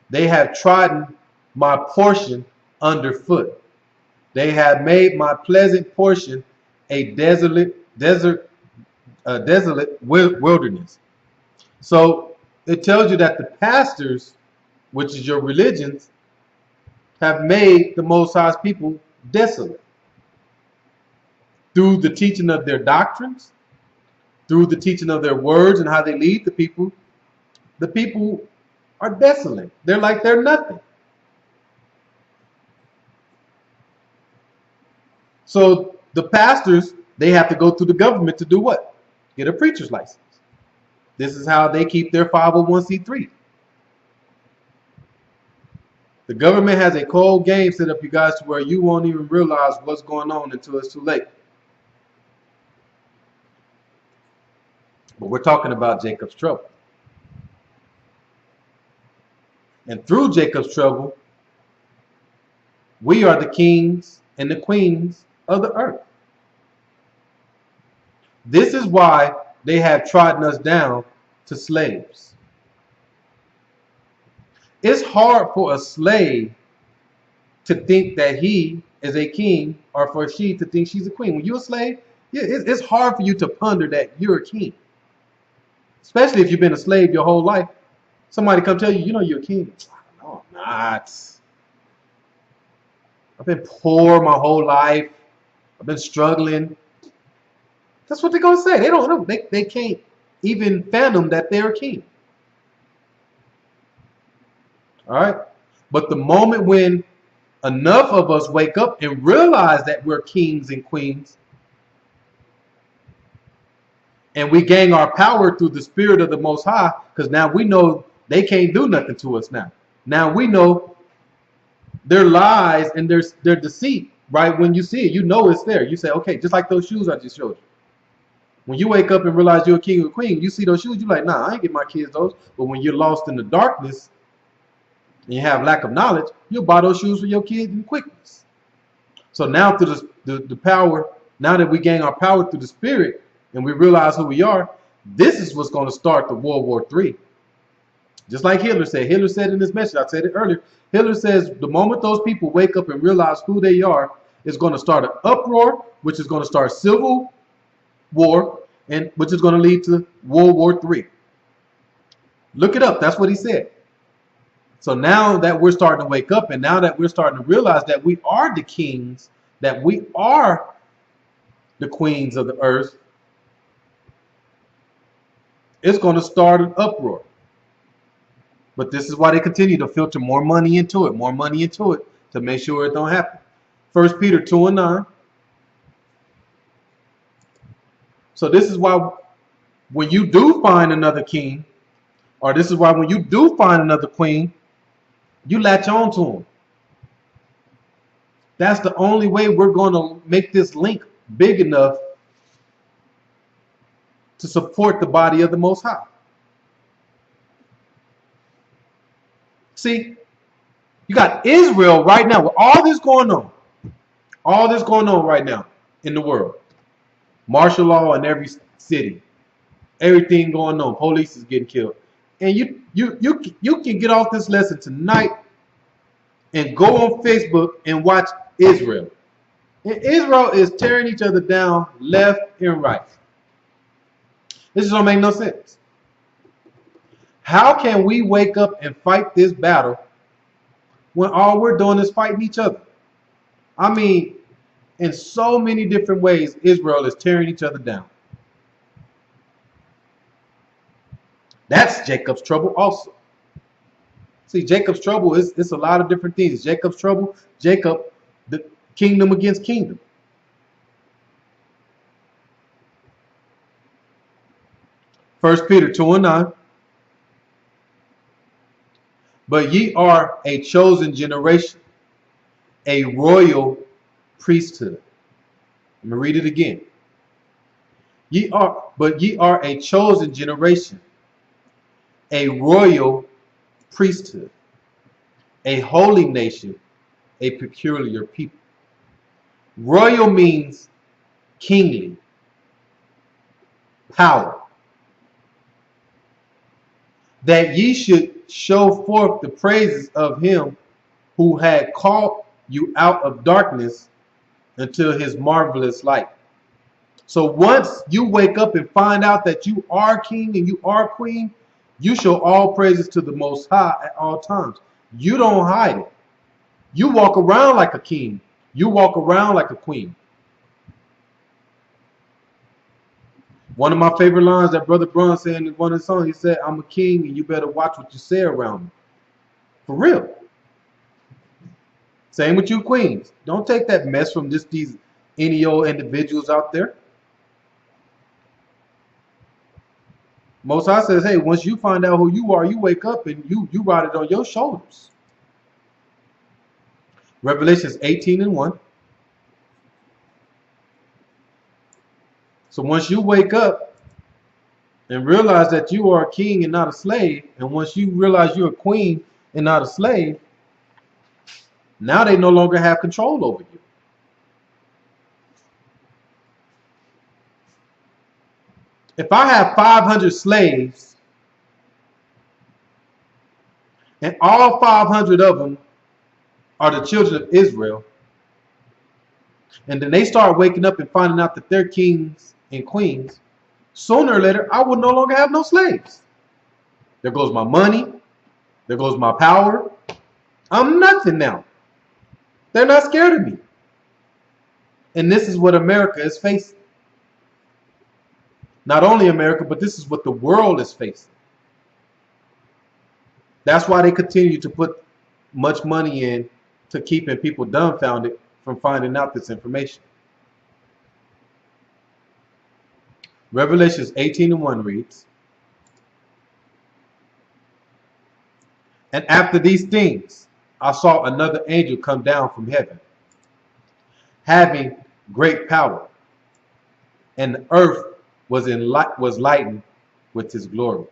They have trodden my portion underfoot. They have made my pleasant portion a desolate wilderness. So it tells you that the pastors, which is your religions, have made the Most High's people desolate through the teaching of their doctrines, through the teaching of their words and how they lead the people. The people are desolate. They're like they're nothing. So the pastors, they have to go through the government to do what? Get a preacher's license. This is how they keep their 501c3. The government has a cold game set up, you guys, to where you won't even realize what's going on until it's too late. But we're talking about Jacob's trouble. And through Jacob's trouble, we are the kings and the queens of the earth. This is why they have trodden us down to slaves. It's hard for a slave to think that he is a king or for she to think she's a queen. When you're a slave, it's hard for you to ponder that you're a king. Especially if you've been a slave your whole life. Somebody come tell you, you know you're a king. No, I'm not. I've been poor my whole life. I've been struggling. That's what they're going to say. They don't know. They can't even fathom that they're a king. All right? But the moment when enough of us wake up and realize that we're kings and queens, and we gain our power through the Spirit of the Most High, because now we know they can't do nothing to us now. Now we know their lies and their deceit, right? When you see it, you know it's there. You say, okay, just like those shoes I just showed you. When you wake up and realize you're a king or queen, you see those shoes, you're like, nah, I ain't get my kids those. But when you're lost in the darkness and you have lack of knowledge, you'll buy those shoes for your kids in quickness. So now through the power, now that we gain our power through the Spirit and we realize who we are, this is what's going to start the World War III. Just like Hitler said. Hitler said in his message, I said it earlier, Hitler says the moment those people wake up and realize who they are, it's going to start an uproar, which is going to start civil war, and which is going to lead to World War III. Look it up. That's what he said. So now that we're starting to wake up, and now that we're starting to realize that we are the kings, that we are the queens of the earth, it's going to start an uproar. But this is why they continue to filter more money into it, to make sure it don't happen. 1 Peter 2:9. So this is why when you do find another king, or this is why when you do find another queen, you latch on to them. That's the only way we're going to make this link big enough to support the body of the Most High. See, you got Israel right now with all this going on right now in the world. Martial law in every city, everything going on. Police is getting killed, and you can get off this lesson tonight and go on Facebook and watch Israel. And Israel is tearing each other down left and right. This just don't make no sense. How can we wake up and fight this battle when all we're doing is fighting each other? I mean, in so many different ways, Israel is tearing each other down. That's Jacob's trouble also. See, Jacob's trouble is it's a lot of different things. Jacob's trouble, Jacob, the kingdom against kingdom. First Peter 2:9. But ye are a chosen generation, a royal priesthood. Let me read it again. Ye are a chosen generation, a royal priesthood, a holy nation, a peculiar people. Royal means kingly, power. That ye should show forth the praises of him who had called you out of darkness until his marvelous light. So once you wake up and find out that you are king and you are queen, you show all praises to the Most High at all times. You don't hide it. You walk around like a king. You walk around like a queen. One of my favorite lines that Brother Brun said in one of his songs, he said, I'm a king and you better watch what you say around me. For real. Same with you queens. Don't take that mess from just these any old individuals out there. Most High says, hey, once you find out who you are, you wake up and you ride it on your shoulders. Revelations 18:1. So once you wake up and realize that you are a king and not a slave, and once you realize you're a queen and not a slave, now they no longer have control over you. If I have 500 slaves and all 500 of them are the children of Israel, and then they start waking up and finding out that they're kings and queens, sooner or later, I will no longer have no slaves. There goes my money. There goes my power. I'm nothing now. They're not scared of me. And this is what America is facing. Not only America, but this is what the world is facing. That's why they continue to put much money in to keeping people dumbfounded from finding out this information. Revelations 18:1 reads, and after these things, I saw another angel come down from heaven, having great power, and the earth was lightened with his glory.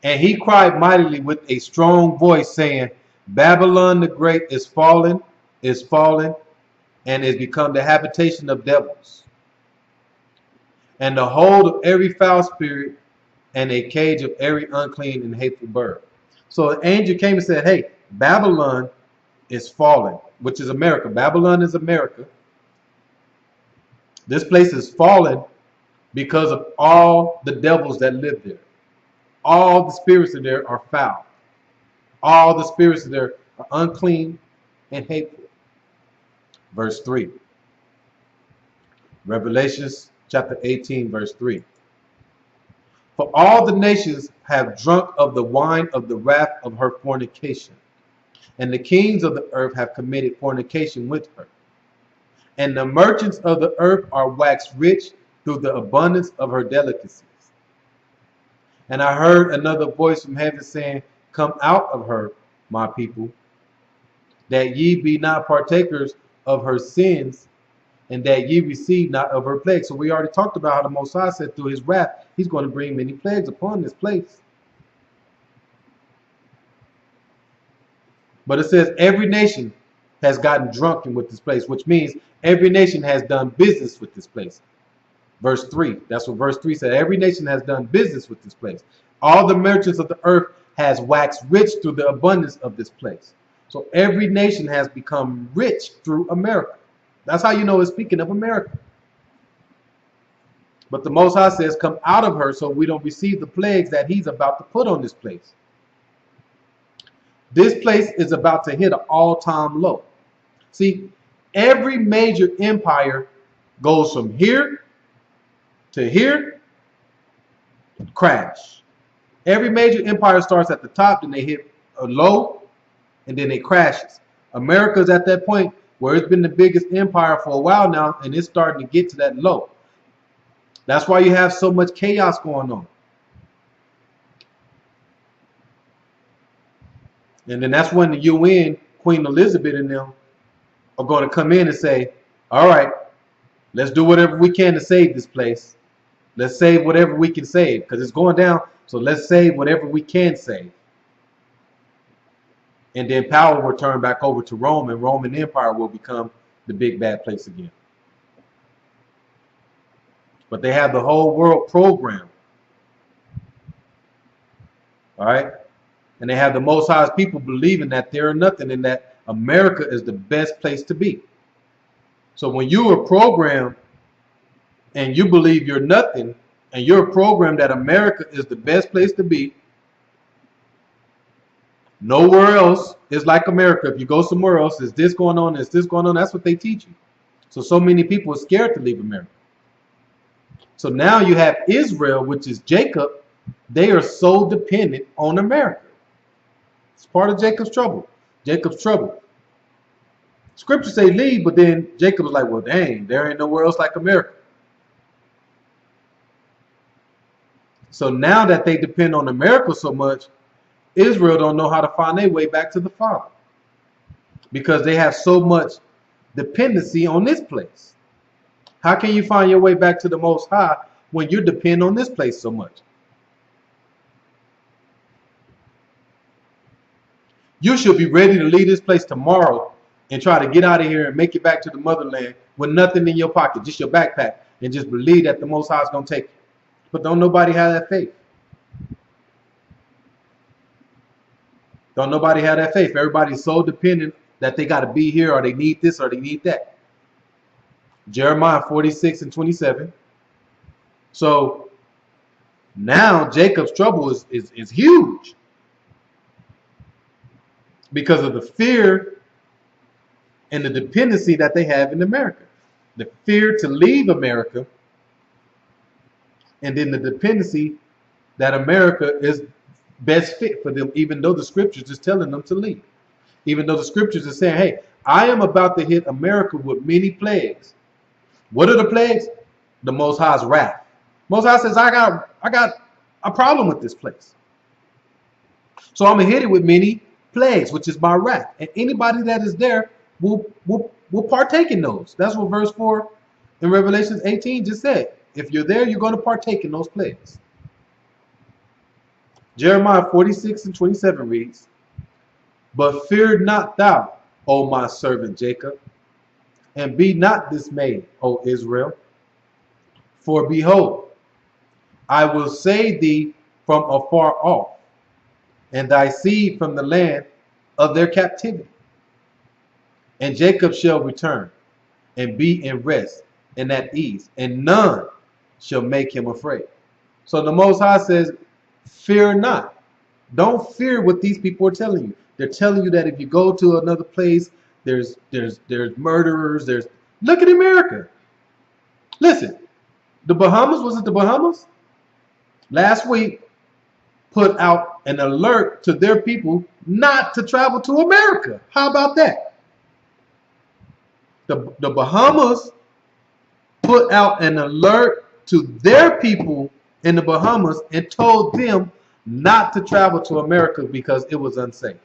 And he cried mightily with a strong voice, saying, Babylon the Great is fallen, and is become the habitation of devils, and the hold of every foul spirit, and a cage of every unclean and hateful bird. So an angel came and said, hey, Babylon is fallen, which is America. Babylon is America. This place is fallen because of all the devils that live there. All the spirits in there are foul. All the spirits in there are unclean and hateful. Verse 3. Revelations chapter 18, verse 3. For all the nations have drunk of the wine of the wrath of her fornication, and the kings of the earth have committed fornication with her. And the merchants of the earth are waxed rich through the abundance of her delicacies. And I heard another voice from heaven saying, come out of her, my people, that ye be not partakers of her sins, and that ye receive not of her plagues. So we already talked about how the Most High said through his wrath, he's going to bring many plagues upon this place. But it says every nation has gotten drunken with this place, which means every nation has done business with this place. Verse 3, that's what verse 3 said. Every nation has done business with this place. All the merchants of the earth has waxed rich through the abundance of this place. So every nation has become rich through America. That's how you know it's speaking of America. But the Most High says, come out of her so we don't receive the plagues that he's about to put on this place. This place is about to hit an all-time low. See, every major empire goes from here to here, crash. Every major empire starts at the top, then they hit a low, and then it crashes. America's at that point where it's been the biggest empire for a while now, and it's starting to get to that low. That's why you have so much chaos going on. And then that's when the UN, Queen Elizabeth and them, are going to come in and say, all right, let's do whatever we can to save this place. Let's save whatever we can save, because it's going down, so let's save whatever we can save. And then power will turn back over to Rome, and Roman Empire will become the big bad place again. But they have the whole world program. All right? And they have the Most High's people believing that there are nothing and that America is the best place to be. So when you are programmed and you believe you're nothing and you're programmed that America is the best place to be, nowhere else is like America. If you go somewhere else, is this going on? Is this going on? That's what they teach you. So many people are scared to leave America. So now you have Israel, which is Jacob. They are so dependent on America. It's part of Jacob's trouble. Jacob's trouble. Scriptures say leave, but then Jacob was like, well, dang, there ain't nowhere else like America. So now that they depend on America so much, Israel don't know how to find their way back to the Father, because they have so much dependency on this place. How can you find your way back to the Most High when you depend on this place so much? You should be ready to leave this place tomorrow and try to get out of here and make it back to the motherland with nothing in your pocket, just your backpack, and just believe that the Most High is going to take you. But don't nobody have that faith. Don't nobody have that faith. Everybody's so dependent that they got to be here, or they need this, or they need that. Jeremiah 46 and 27. So now Jacob's trouble is huge because of the fear and the dependency that they have in America. The fear to leave America, and then the dependency that America is best fit for them, even though the scriptures is telling them to leave. Even though the scriptures are saying, hey, I am about to hit America with many plagues. What are the plagues? The Most High's wrath. Most High says, I got a problem with this place. So I'm going to hit it with many plagues, which is my wrath. And anybody that is there will partake in those. That's what verse 4 in Revelation 18 just said. If you're there, you're going to partake in those plagues. Jeremiah 46 and 27 reads, but fear not thou, O my servant Jacob, and be not dismayed, O Israel. For behold, I will save thee from afar off, and thy seed from the land of their captivity. And Jacob shall return and be in rest and at ease, and none shall make him afraid. So the Most High says, fear not. Don't fear what these people are telling you. They're telling you that if you go to another place, there's murderers. Look at America. Listen, the Bahamas, was it the Bahamas? Last week put out an alert to their people not to travel to America. How about that? The Bahamas put out an alert to their people in the Bahamas and told them not to travel to America because it was unsafe.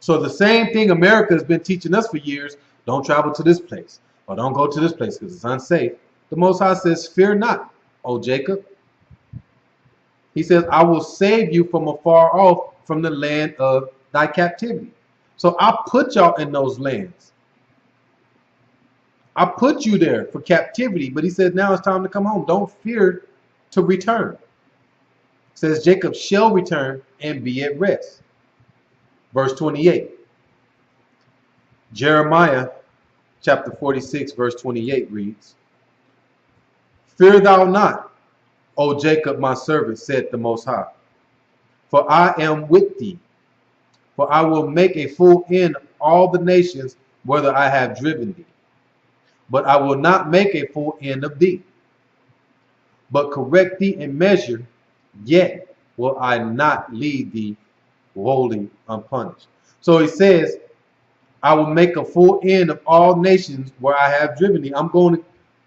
So the same thing America has been teaching us for years, don't travel to this place or don't go to this place because it's unsafe. The Most High says, fear not, O Jacob. He says, I will save you from afar off from the land of thy captivity. So I put y'all in those lands. I put you there for captivity, but he says now it's time to come home. Don't fear to return. It says Jacob shall return and be at rest. Verse 28. Jeremiah chapter 46 verse 28 reads, fear thou not, O Jacob my servant, said the Most High, for I am with thee. For I will make a full end of all the nations whither I have driven thee. But I will not make a full end of thee, but correct thee in measure, yet will I not leave thee wholly unpunished. So he says, I will make a full end of all nations where I have driven thee. I'm going to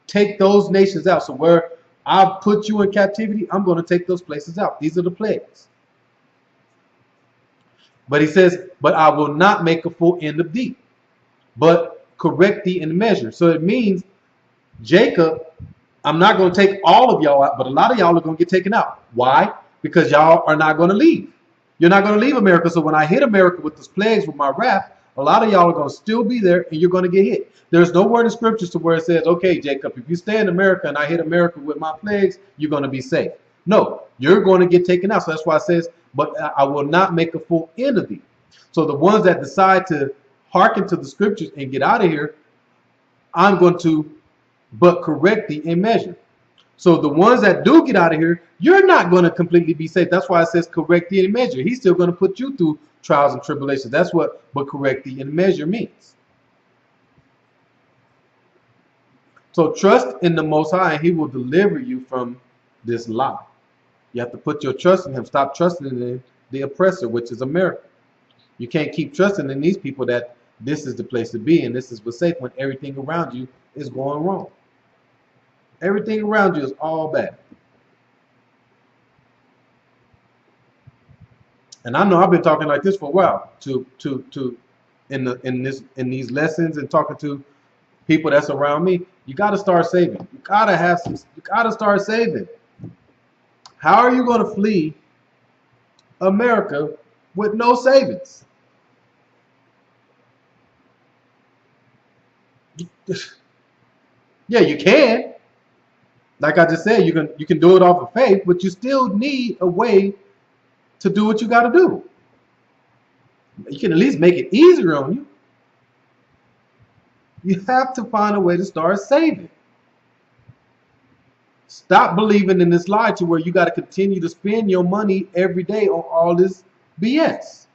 take those nations out. So where I put you in captivity, I'm going to take those places out. These are the plagues. But he says, but I will not make a full end of thee, but correct thee in measure. So it means, Jacob, I'm not going to take all of y'all out, but a lot of y'all are going to get taken out. Why? Because y'all are not going to leave. You're not going to leave America. So when I hit America with these plagues, with my wrath, a lot of y'all are going to still be there and you're going to get hit. There's no word in scriptures to where it says, okay, Jacob, if you stay in America and I hit America with my plagues, you're going to be safe. No, you're going to get taken out. So that's why it says, but I will not make a full end of thee. So the ones that decide to hearken to the scriptures and get out of here, I'm going to but correct thee in measure. So the ones that do get out of here, you're not going to completely be safe. That's why it says correct thee in measure. He's still going to put you through trials and tribulations. That's what but correct thee in measure means. So trust in the Most High and he will deliver you from this lie. You have to put your trust in him. Stop trusting in the oppressor, which is America. You can't keep trusting in these people that this is the place to be and this is what's safe when everything around you is going wrong. Everything around you is all bad. And I know I've been talking like this for a while in these lessons and talking to people that's around me. You got to start saving. You got to start saving. How are you going to flee America with no savings? Yeah, you can. Like I just said, you can do it off of faith, but you still need a way to do what you got to do. You can at least make it easier on you. You have to find a way to start saving. Stop believing in this lie to where you got to continue to spend your money every day on all this BS.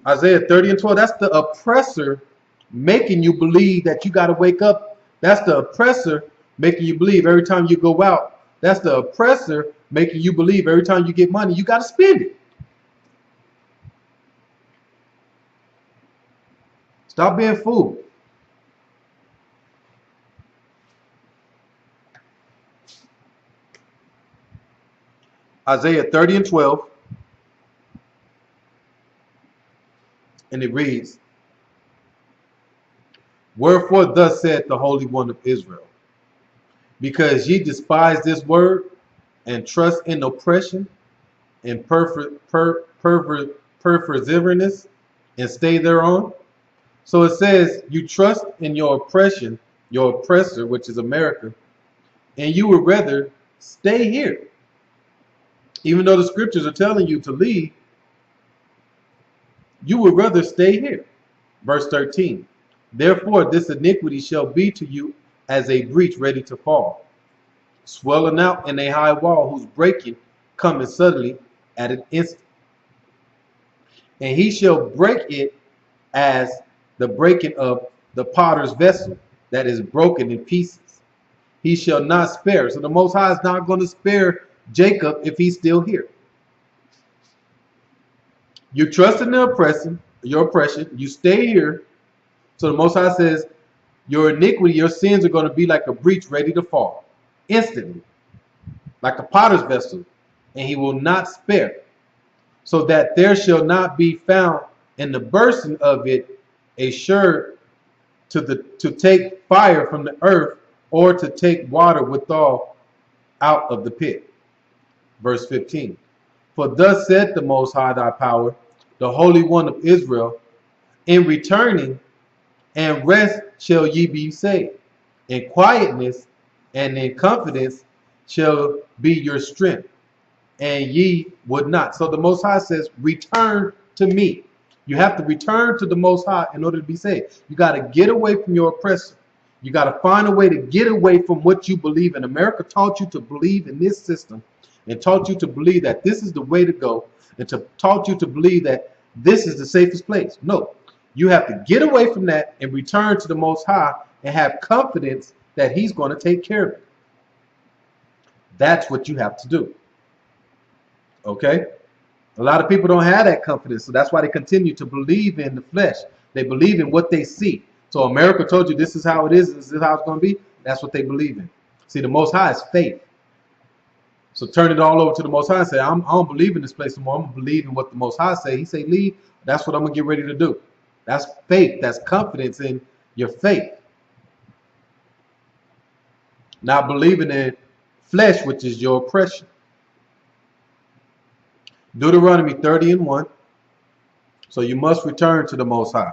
Isaiah 30 and 12, that's the oppressor making you believe that you got to wake up. That's the oppressor making you believe every time you go out. That's the oppressor making you believe every time you get money, you got to spend it. Stop being fooled. Isaiah 30 and 12. And it reads, wherefore thus saith the Holy One of Israel, because ye despise this word, and trust in oppression, and perverseness, and stay thereon. So it says you trust in your oppression your oppressor, which is America, and you would rather stay here. Even though the scriptures are telling you to leave, you would rather stay here. Verse 13. Therefore, this iniquity shall be to you as a breach ready to fall, swelling out in a high wall, whose breaking cometh suddenly at an instant. And he shall break it as the breaking of the potter's vessel that is broken in pieces. He shall not spare. So the Most High is not going to spare Jacob if he's still here. You trust in the your oppression. You stay here. So the Most High says, your iniquity, your sins are going to be like a breach ready to fall instantly, like a potter's vessel, and he will not spare, so that there shall not be found in the bursting of it a sure to take fire from the earth, or to take water withal out of the pit. Verse 15. For thus said the Most High thy power, the Holy One of Israel, in returning and rest shall ye be saved. In quietness and in confidence shall be your strength, and ye would not. So the Most High says, return to me. You have to return to the Most High in order to be saved. You got to get away from your oppressor. You got to find a way to get away from what you believe in. America taught you to believe in this system, and taught you to believe that this is the way to go, and taught you to believe that this is the safest place. No, you have to get away from that and return to the Most High and have confidence that he's going to take care of it. That's what you have to do. Okay? A lot of people don't have that confidence, so that's why they continue to believe in the flesh. They believe in what they see. So America told you this is how it is, this is how it's going to be. That's what they believe in. See, the Most High is faith. So turn it all over to the Most High and say, I don't believe in this place anymore. I'm going to believe in what the Most High say. He say, leave. That's what I'm going to get ready to do. That's faith. That's confidence in your faith. Not believing in flesh, which is your oppression. Deuteronomy 30:1. So you must return to the Most High.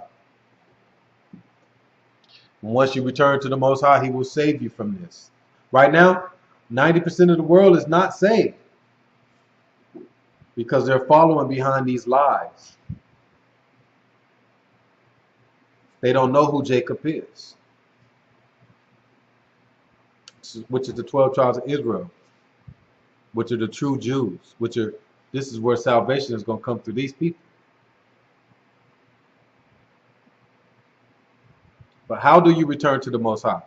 And once you return to the Most High, he will save you from this. Right now, 90% of the world is not saved because they're following behind these lies. They don't know who Jacob is, which is the 12 tribes of Israel, which are the true Jews, this is where salvation is going to come through these people. But how do you return to the Most High?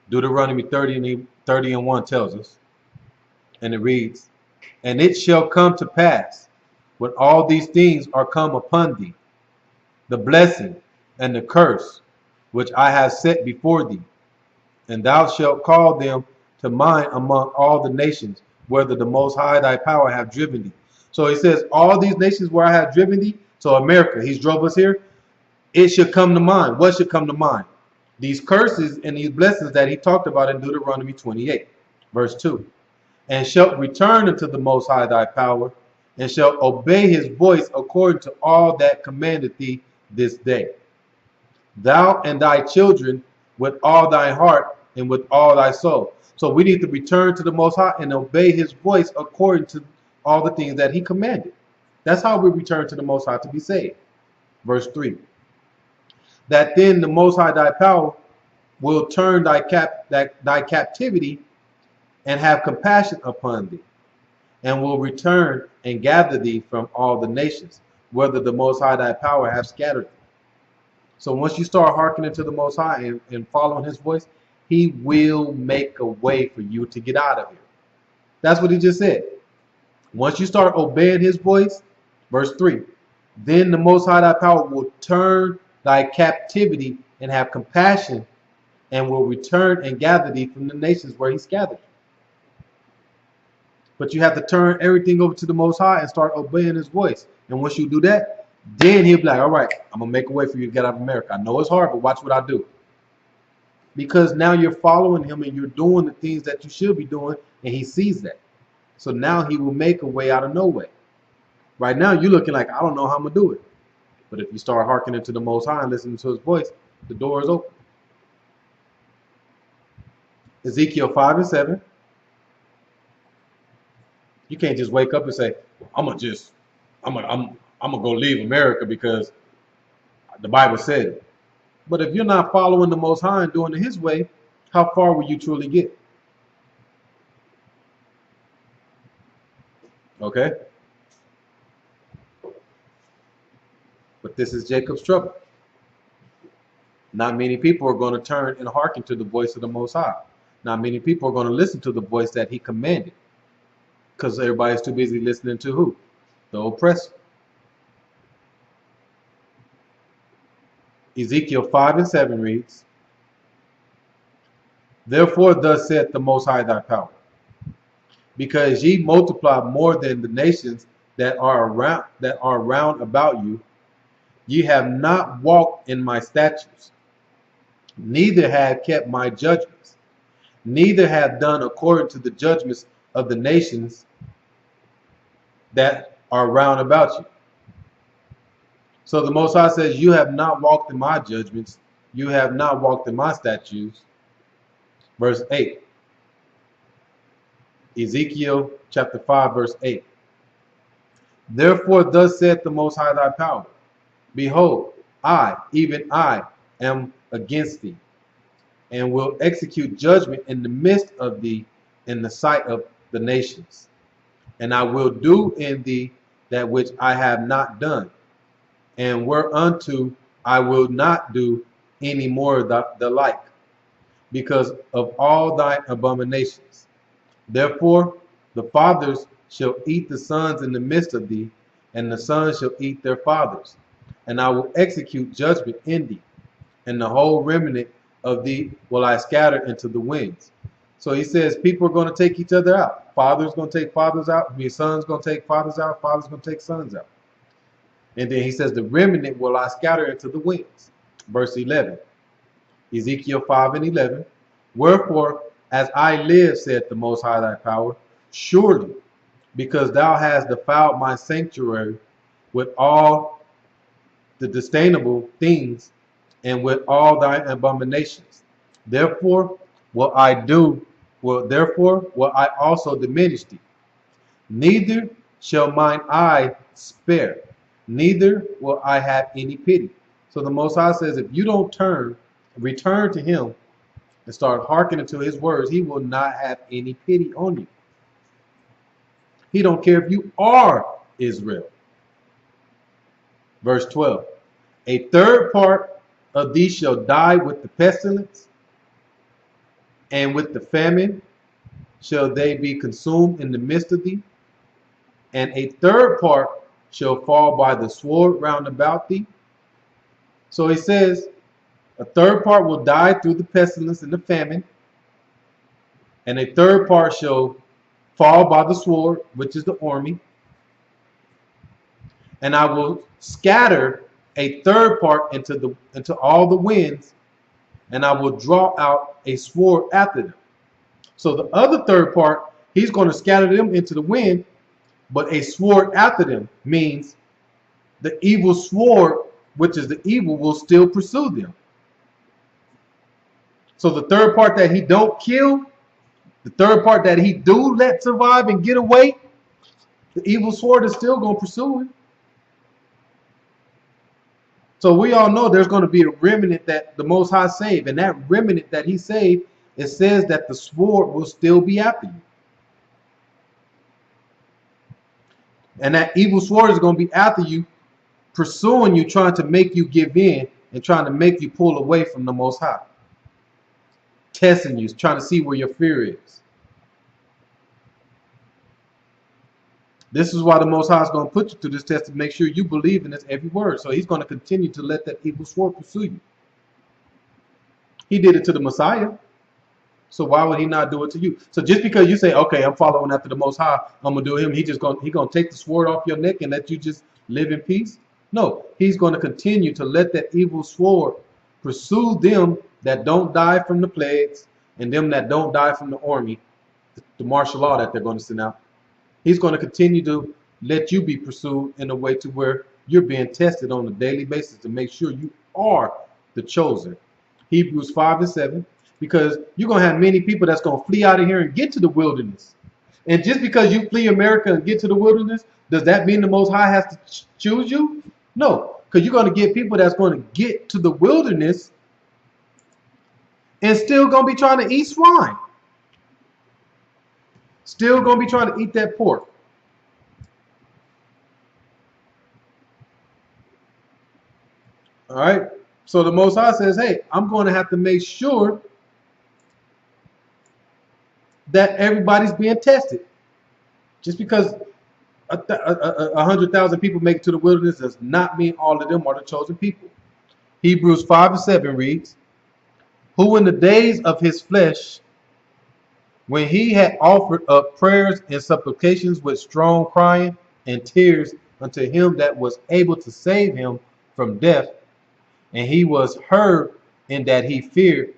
Deuteronomy 30:1 tells us, and it reads, and it shall come to pass, when all these things are come upon thee, the blessing and the curse which I have set before thee, and thou shalt call them to mind among all the nations, whether the Most High thy power have driven thee. So he says, all these nations where I have driven thee, so America, he's drove us here, it should come to mind. What should come to mind? These curses and these blessings that he talked about in Deuteronomy 28, verse 2. And shalt return unto the Most High thy power, and shalt obey his voice according to all that commandeth thee this day, thou and thy children with all thy heart and with all thy soul. So we need to return to the Most High and obey his voice according to all the things that he commanded. That's how we return to the Most High to be saved. Verse 3. That then the Most High thy power will turn thy captivity and have compassion upon thee, and will return and gather thee from all the nations, whether the Most High thy power have scattered thee. So once you start hearkening to the Most High and following his voice, he will make a way for you to get out of here. That's what he just said. Once you start obeying his voice, verse 3, then the Most High thy power will turn thy captivity and have compassion, and will return and gather thee from the nations where he scattered you. But you have to turn everything over to the Most High and start obeying his voice. And once you do that, then he'll be like, all right, I'm going to make a way for you to get out of America. I know it's hard, but watch what I do. Because now you're following him and you're doing the things that you should be doing, and he sees that. So now he will make a way out of no way. Right now, you're looking like, I don't know how I'm going to do it. But if you start hearkening to the Most High and listening to his voice, the door is open. Ezekiel 5 and 7. You can't just wake up and say, I'm gonna go leave America because the Bible said it. But if you're not following the Most High and doing it His way, how far will you truly get? Okay? But this is Jacob's trouble. Not many people are going to turn and hearken to the voice of the Most High. Not many people are going to listen to the voice that He commanded. Because everybody's too busy listening to who? The oppressor. Ezekiel 5 and 7 reads, Therefore thus saith the Most High thy power, because ye multiply more than the nations that are round about you, ye have not walked in my statutes, neither have kept my judgments, neither have done according to the judgments of the nations that are round about you. So the Most High says, you have not walked in my judgments, you have not walked in my statutes. Verse 8. Ezekiel chapter 5, verse 8. Therefore thus saith the Most High thy power, Behold, I, even I, am against thee, and will execute judgment in the midst of thee in the sight of the nations. And I will do in thee that which I have not done, and whereunto I will not do any more the like, because of all thine abominations. Therefore the fathers shall eat the sons in the midst of thee, and the sons shall eat their fathers. And I will execute judgment in thee, and the whole remnant of thee will I scatter into the winds. So he says people are going to take each other out. Fathers going to take fathers out. Sons going to take fathers out. Fathers going to take sons out. And then he says the remnant will I scatter into the winds. Verse 11. Ezekiel 5 and 11. Wherefore, as I live, saith the Most High thy power, surely, because thou hast defiled my sanctuary with all the disdainable things and with all thy abominations, therefore will I also diminish thee. Neither shall mine eye spare, neither will I have any pity. So the Most High says, if you don't return to Him, and start hearkening to His words, He will not have any pity on you. He don't care if you are Israel. Verse 12. A third part of thee shall die with the pestilence, and with the famine shall they be consumed in the midst of thee. And a third part shall fall by the sword round about thee. So he says, a third part will die through the pestilence and the famine, and a third part shall fall by the sword, which is the army. And I will scatter a third part into all the winds, and I will draw out a sword after them. So the other third part, He's going to scatter them into the wind, but a sword after them means the evil sword, which is the evil, will still pursue them. So the third part that He don't kill, the third part that He do let survive and get away, the evil sword is still going to pursue him. So we all know there's going to be a remnant that the Most High saved. And that remnant that He saved, it says that the sword will still be after you. And that evil sword is going to be after you, pursuing you, trying to make you give in and trying to make you pull away from the Most High. Testing you, trying to see where your fear is. This is why the Most High is going to put you through this test to make sure you believe in His every word. So He's going to continue to let that evil sword pursue you. He did it to the Messiah. So why would He not do it to you? So just because you say, okay, I'm following after the Most High, I'm going to do Him, He's going to take the sword off your neck and let you just live in peace? No, He's going to continue to let that evil sword pursue them that don't die from the plagues and them that don't die from the army, the martial law that they're going to send out. He's going to continue to let you be pursued in a way to where you're being tested on a daily basis to make sure you are the chosen. Hebrews 5 and 7. because you're going to have many people that's going to flee out of here and get to the wilderness. And just because you flee America and get to the wilderness, does that mean the Most High has to choose you? No, because you're going to get people that's going to get to the wilderness and still going to be trying to eat swine. Still going to be trying to eat that pork. All right. So the Most High says, hey, I'm going to have to make sure that everybody's being tested. Just because 100,000 people make it to the wilderness does not mean all of them are the chosen people. Hebrews 5:7 reads, who in the days of his flesh, when he had offered up prayers and supplications with strong crying and tears unto him that was able to save him from death, and he was heard in that he feared,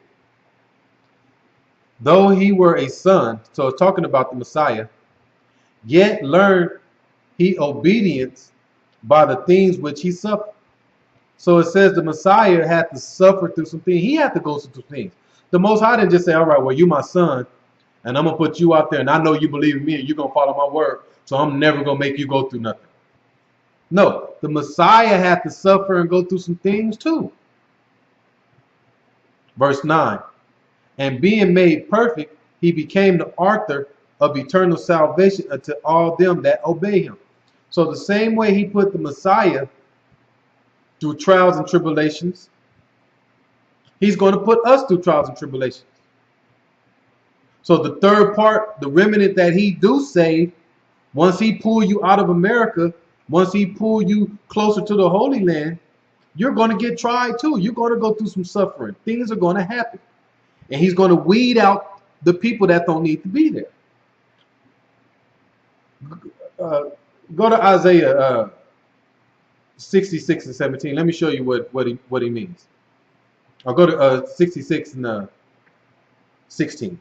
though he were a son, so it's talking about the Messiah, yet learned he obedience by the things which he suffered. So it says the Messiah had to suffer through some things. He had to go through things. The Most High didn't just say, all right, well, you my son, and I'm going to put you out there, and I know you believe in me, and you're going to follow my word, so I'm never going to make you go through nothing. No, the Messiah had to suffer and go through some things too. Verse 9, and being made perfect, he became the author of eternal salvation unto all them that obey him. So the same way he put the Messiah through trials and tribulations, he's going to put us through trials and tribulations. So the third part, the remnant that he do save, once he pull you out of America, once he pull you closer to the Holy Land, you're going to get tried too. You're going to go through some suffering. Things are going to happen. And he's going to weed out the people that don't need to be there. Go to Isaiah 66 and 17. Let me show you what he means. I'll go to 66 and 16.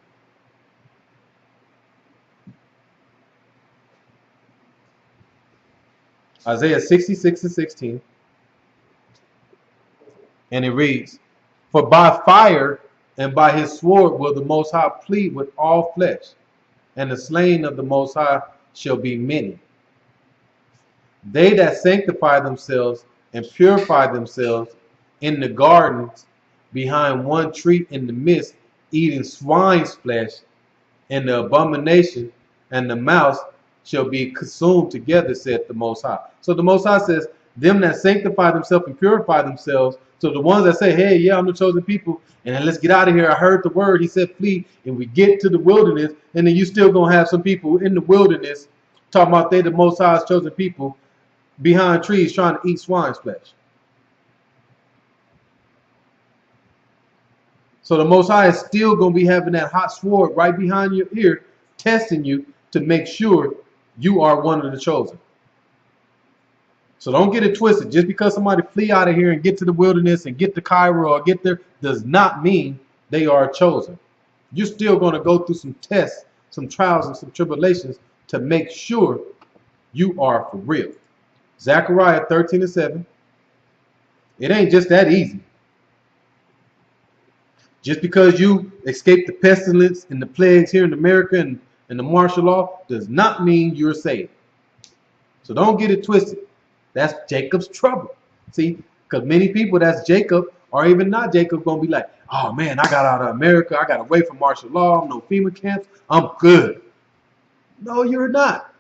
Isaiah 66 and 16. And it reads, for by fire and by his sword will the Most High plead with all flesh, and the slain of the Most High shall be many. They that sanctify themselves and purify themselves in the gardens behind one tree in the midst, eating swine's flesh, and the abomination and the mouse shall be consumed together, saith the Most High. So the Most High says, them that sanctify themselves and purify themselves, so the ones that say, hey, yeah, I'm the chosen people, and then let's get out of here. I heard the word, he said flee, and we get to the wilderness, and then you still gonna have some people in the wilderness talking about they the Most High's chosen people behind trees trying to eat swine's flesh. So the Most High is still going to be having that hot sword right behind your ear, testing you to make sure you are one of the chosen. So don't get it twisted. Just because somebody flee out of here and get to the wilderness and get to Cairo or get there does not mean they are chosen. You're still going to go through some tests, some trials, and some tribulations to make sure you are for real. Zechariah 13 and 7. It ain't just that easy. Just because you escaped the pestilence and the plagues here in America and the martial law does not mean you're saved. So don't get it twisted. That's Jacob's trouble. See, because many people that's Jacob or even not Jacob going to be like, oh man, I got out of America. I got away from martial law. No FEMA camps. I'm good. No, you're not.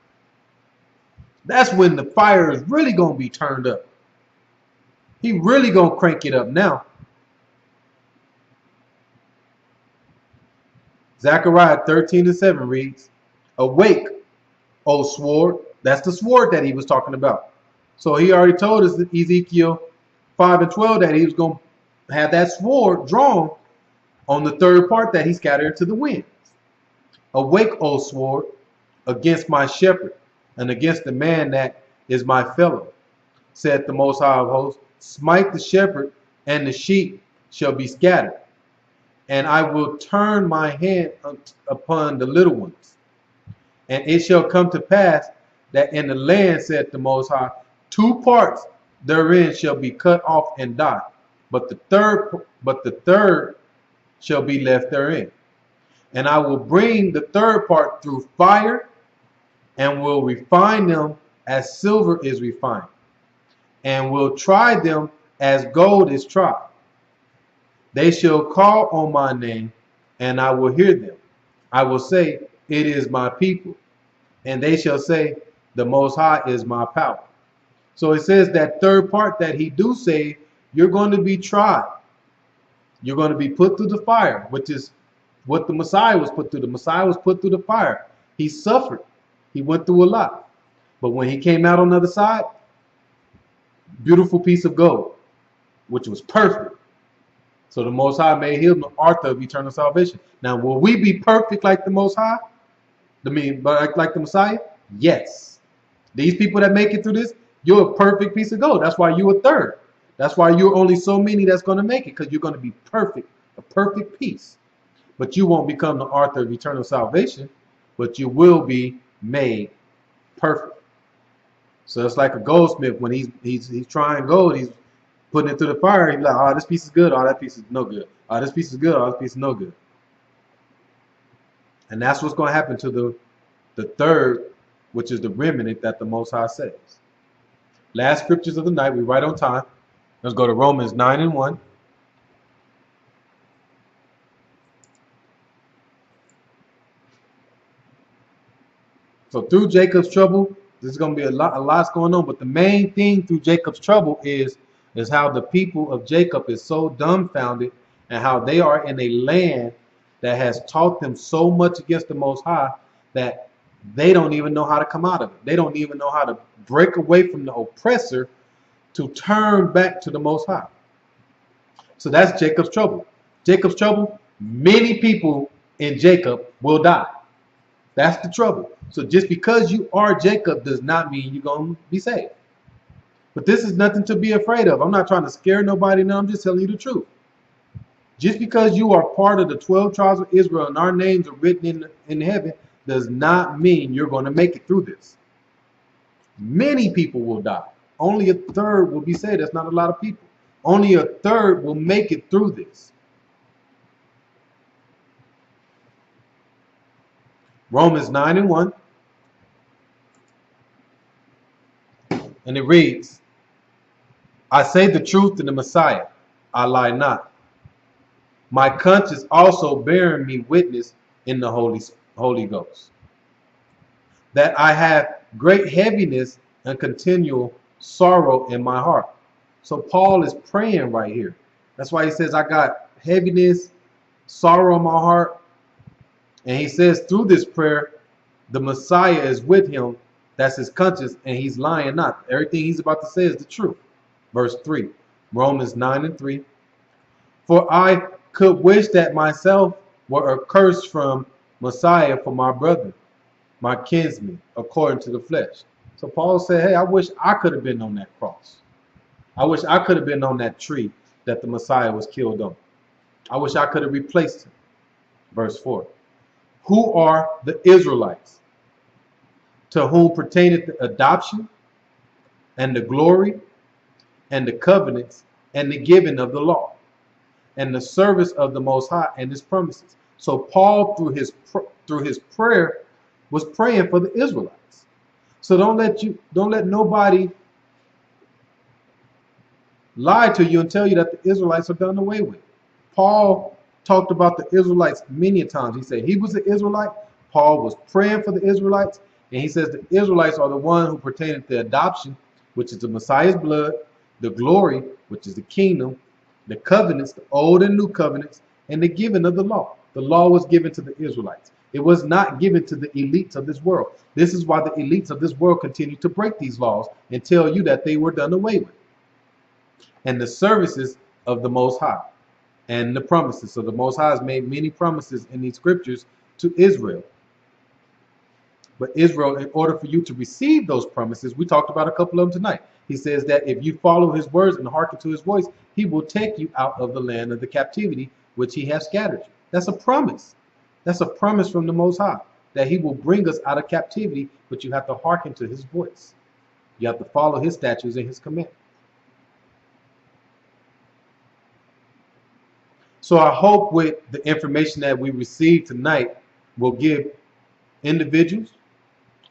That's when the fire is really going to be turned up. He really going to crank it up now. Zechariah 13 and 7 reads, awake, O sword. That's the sword that he was talking about. So he already told us that Ezekiel 5 and 12 that he was going to have that sword drawn on the third part that he scattered to the winds. Awake, O sword, against my shepherd and against the man that is my fellow, said the Most High of hosts. Smite the shepherd, and the sheep shall be scattered. And I will turn my hand upon the little ones. And it shall come to pass that in the land, said the Most High, 2 parts therein shall be cut off and die. But the third shall be left therein. And I will bring the third part through fire, and will refine them as silver is refined, and will try them as gold is tried. They shall call on my name, and I will hear them. I will say, it is my people. And they shall say, the Most High is my power. So it says that third part that he do say, you're going to be tried. You're going to be put through the fire, which is what the Messiah was put through. The Messiah was put through the fire. He suffered. He went through a lot. But when he came out on the other side, beautiful piece of gold, which was perfect. So the Most High made him the author of eternal salvation. Now, will we be perfect like the Most High? Like the Messiah? Yes. These people that make it through this, you're a perfect piece of gold. That's why you're a third. That's why you're only so many that's going to make it, because you're going to be perfect, a perfect piece. But you won't become the author of eternal salvation, but you will be made perfect. So it's like a goldsmith when he's trying gold, he's putting it through the fire. He's like, oh, this piece is good, oh, that piece is no good. Oh, this piece is good, oh, this piece is no good. And that's what's going to happen to the third, which is the remnant that the Most High saves. Last scriptures of the night, we're right on time. Let's go to Romans 9:1. So through Jacob's trouble, there's going to be a lot's going on. But the main thing through Jacob's trouble is how the people of Jacob is so dumbfounded, and how they are in a land that has taught them so much against the Most High that they don't even know how to come out of it. They don't even know how to break away from the oppressor to turn back to the Most High. So that's Jacob's trouble. Jacob's trouble, many people in Jacob will die. That's the trouble. So just because you are Jacob does not mean you're going to be saved. But this is nothing to be afraid of. I'm not trying to scare nobody. No, I'm just telling you the truth. Just because you are part of the 12 tribes of Israel and our names are written in heaven does not mean you're going to make it through this. Many people will die. Only a third will be saved. That's not a lot of people. Only a third will make it through this. Romans 9:1. And it reads, I say the truth in the Messiah, I lie not. My conscience also bearing me witness in the Holy Ghost, that I have great heaviness and continual sorrow in my heart. So Paul is praying right here. That's why he says, I got heaviness, sorrow in my heart. And he says through this prayer, the Messiah is with him. That's his conscience, and he's lying not. Everything he's about to say is the truth. Verse 3, Romans 9:3. For I could wish that myself were accursed from Messiah for my brother, my kinsman, according to the flesh. So Paul said, hey, I wish I could have been on that cross. I wish I could have been on that tree that the Messiah was killed on. I wish I could have replaced him. Verse 4. Who are the Israelites, to whom pertaineth the adoption and the glory and the covenants and the giving of the law and the service of the Most High and his promises. So Paul, through his prayer, was praying for the Israelites. So don't let nobody lie to you and tell you that the Israelites are done away with. Paul talked about the Israelites many times. He said he was an Israelite. Paul was praying for the Israelites. And he says the Israelites are the one who pertain to the adoption, which is the Messiah's blood, the glory, which is the kingdom, the covenants, the old and new covenants, and the giving of the law. The law was given to the Israelites. It was not given to the elites of this world. This is why the elites of this world continue to break these laws and tell you that they were done away with. And the services of the Most High and the promises. So the Most High has made many promises in these scriptures to Israel. But Israel, in order for you to receive those promises, we talked about a couple of them tonight. He says that if you follow his words and hearken to his voice, he will take you out of the land of the captivity which he has scattered you. That's a promise. That's a promise from the Most High, that he will bring us out of captivity, but you have to hearken to his voice. You have to follow his statutes and his commandments. So I hope with the information that we received tonight will give individuals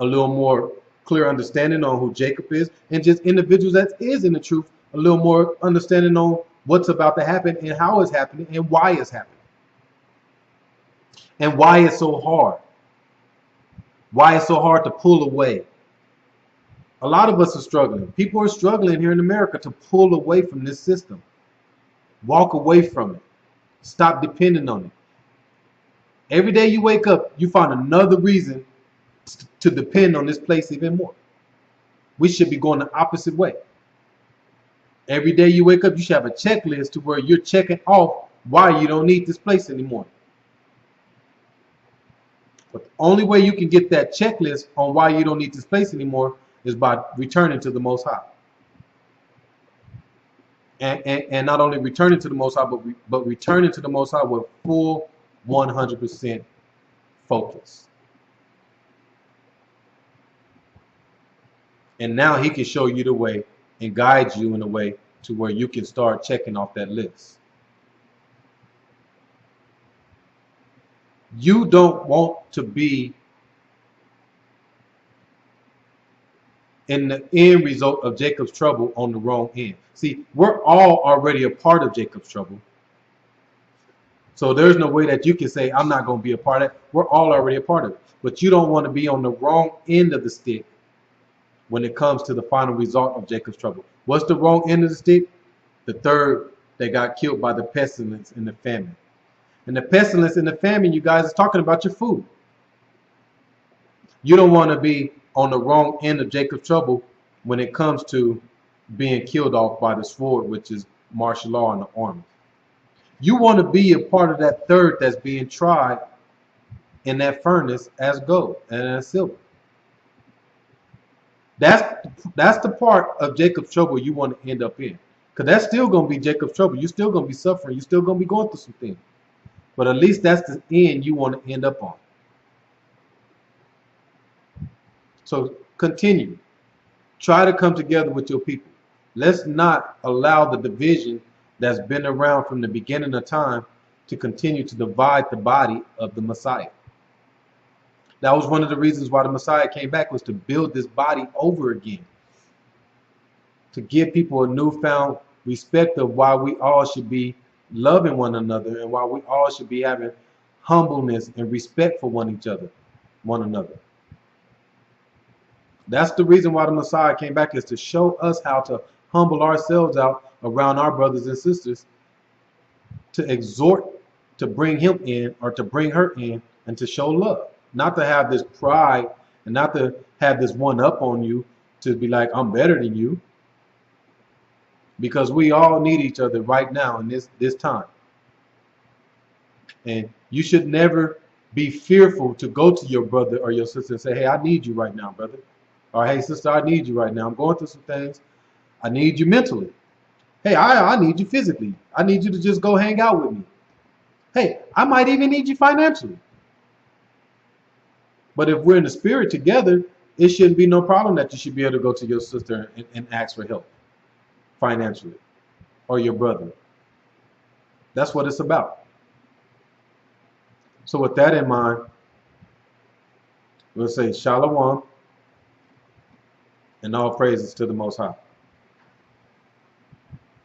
a little more clear understanding on who Jacob is, and just individuals that is in the truth a little more understanding on what's about to happen and how it's happening and why it's happening and why it's so hard. Why it's so hard to pull away. A lot of us are struggling. People are struggling here in America to pull away from this system. Walk away from it. Stop depending on it. Every day you wake up, you find another reason to depend on this place even more. We should be going the opposite way. Every day you wake up, you should have a checklist to where you're checking off why you don't need this place anymore. But the only way you can get that checklist on why you don't need this place anymore is by returning to the Most High. And not only returning to the Most High, but returning to the Most High with full 100% focus. And now He can show you the way and guide you in a way to where you can start checking off that list. You don't want to be in the end result of Jacob's trouble on the wrong end. See, we're all already a part of Jacob's trouble. So there's no way that you can say, I'm not going to be a part of it. We're all already a part of it. But you don't want to be on the wrong end of the stick when it comes to the final result of Jacob's trouble. What's the wrong end of the stick? The third that got killed by the pestilence and the famine. And the pestilence and the famine, you guys, is talking about your food. You don't want to be on the wrong end of Jacob's trouble when it comes to being killed off by the sword, which is martial law and the army. You want to be a part of that third that's being tried in that furnace as gold and as silver. That's the part of Jacob's trouble you want to end up in. Because that's still going to be Jacob's trouble. You're still going to be suffering. You're still going to be going through some things. But at least that's the end you want to end up on. So continue. Try to come together with your people. Let's not allow the division that's been around from the beginning of time to continue to divide the body of the Messiah. That was one of the reasons why the Messiah came back, was to build this body over again. To give people a newfound respect of why we all should be loving one another and why we all should be having humbleness and respect for one another. That's the reason why the Messiah came back, is to show us how to humble ourselves out around our brothers and sisters, to exhort, to bring him in or to bring her in, and to show love. Not to have this pride and not to have this one up on you, to be like, I'm better than you. Because we all need each other right now in this time. And you should never be fearful to go to your brother or your sister and say, hey, I need you right now, brother. Or hey, sister, I need you right now. I'm going through some things. I need you mentally. Hey, I need you physically. I need you to just go hang out with me. Hey, I might even need you financially. But if we're in the spirit together, it shouldn't be no problem that you should be able to go to your sister and ask for help financially, or your brother. That's what it's about. So with that in mind, we'll say Shalom and all praises to the Most High.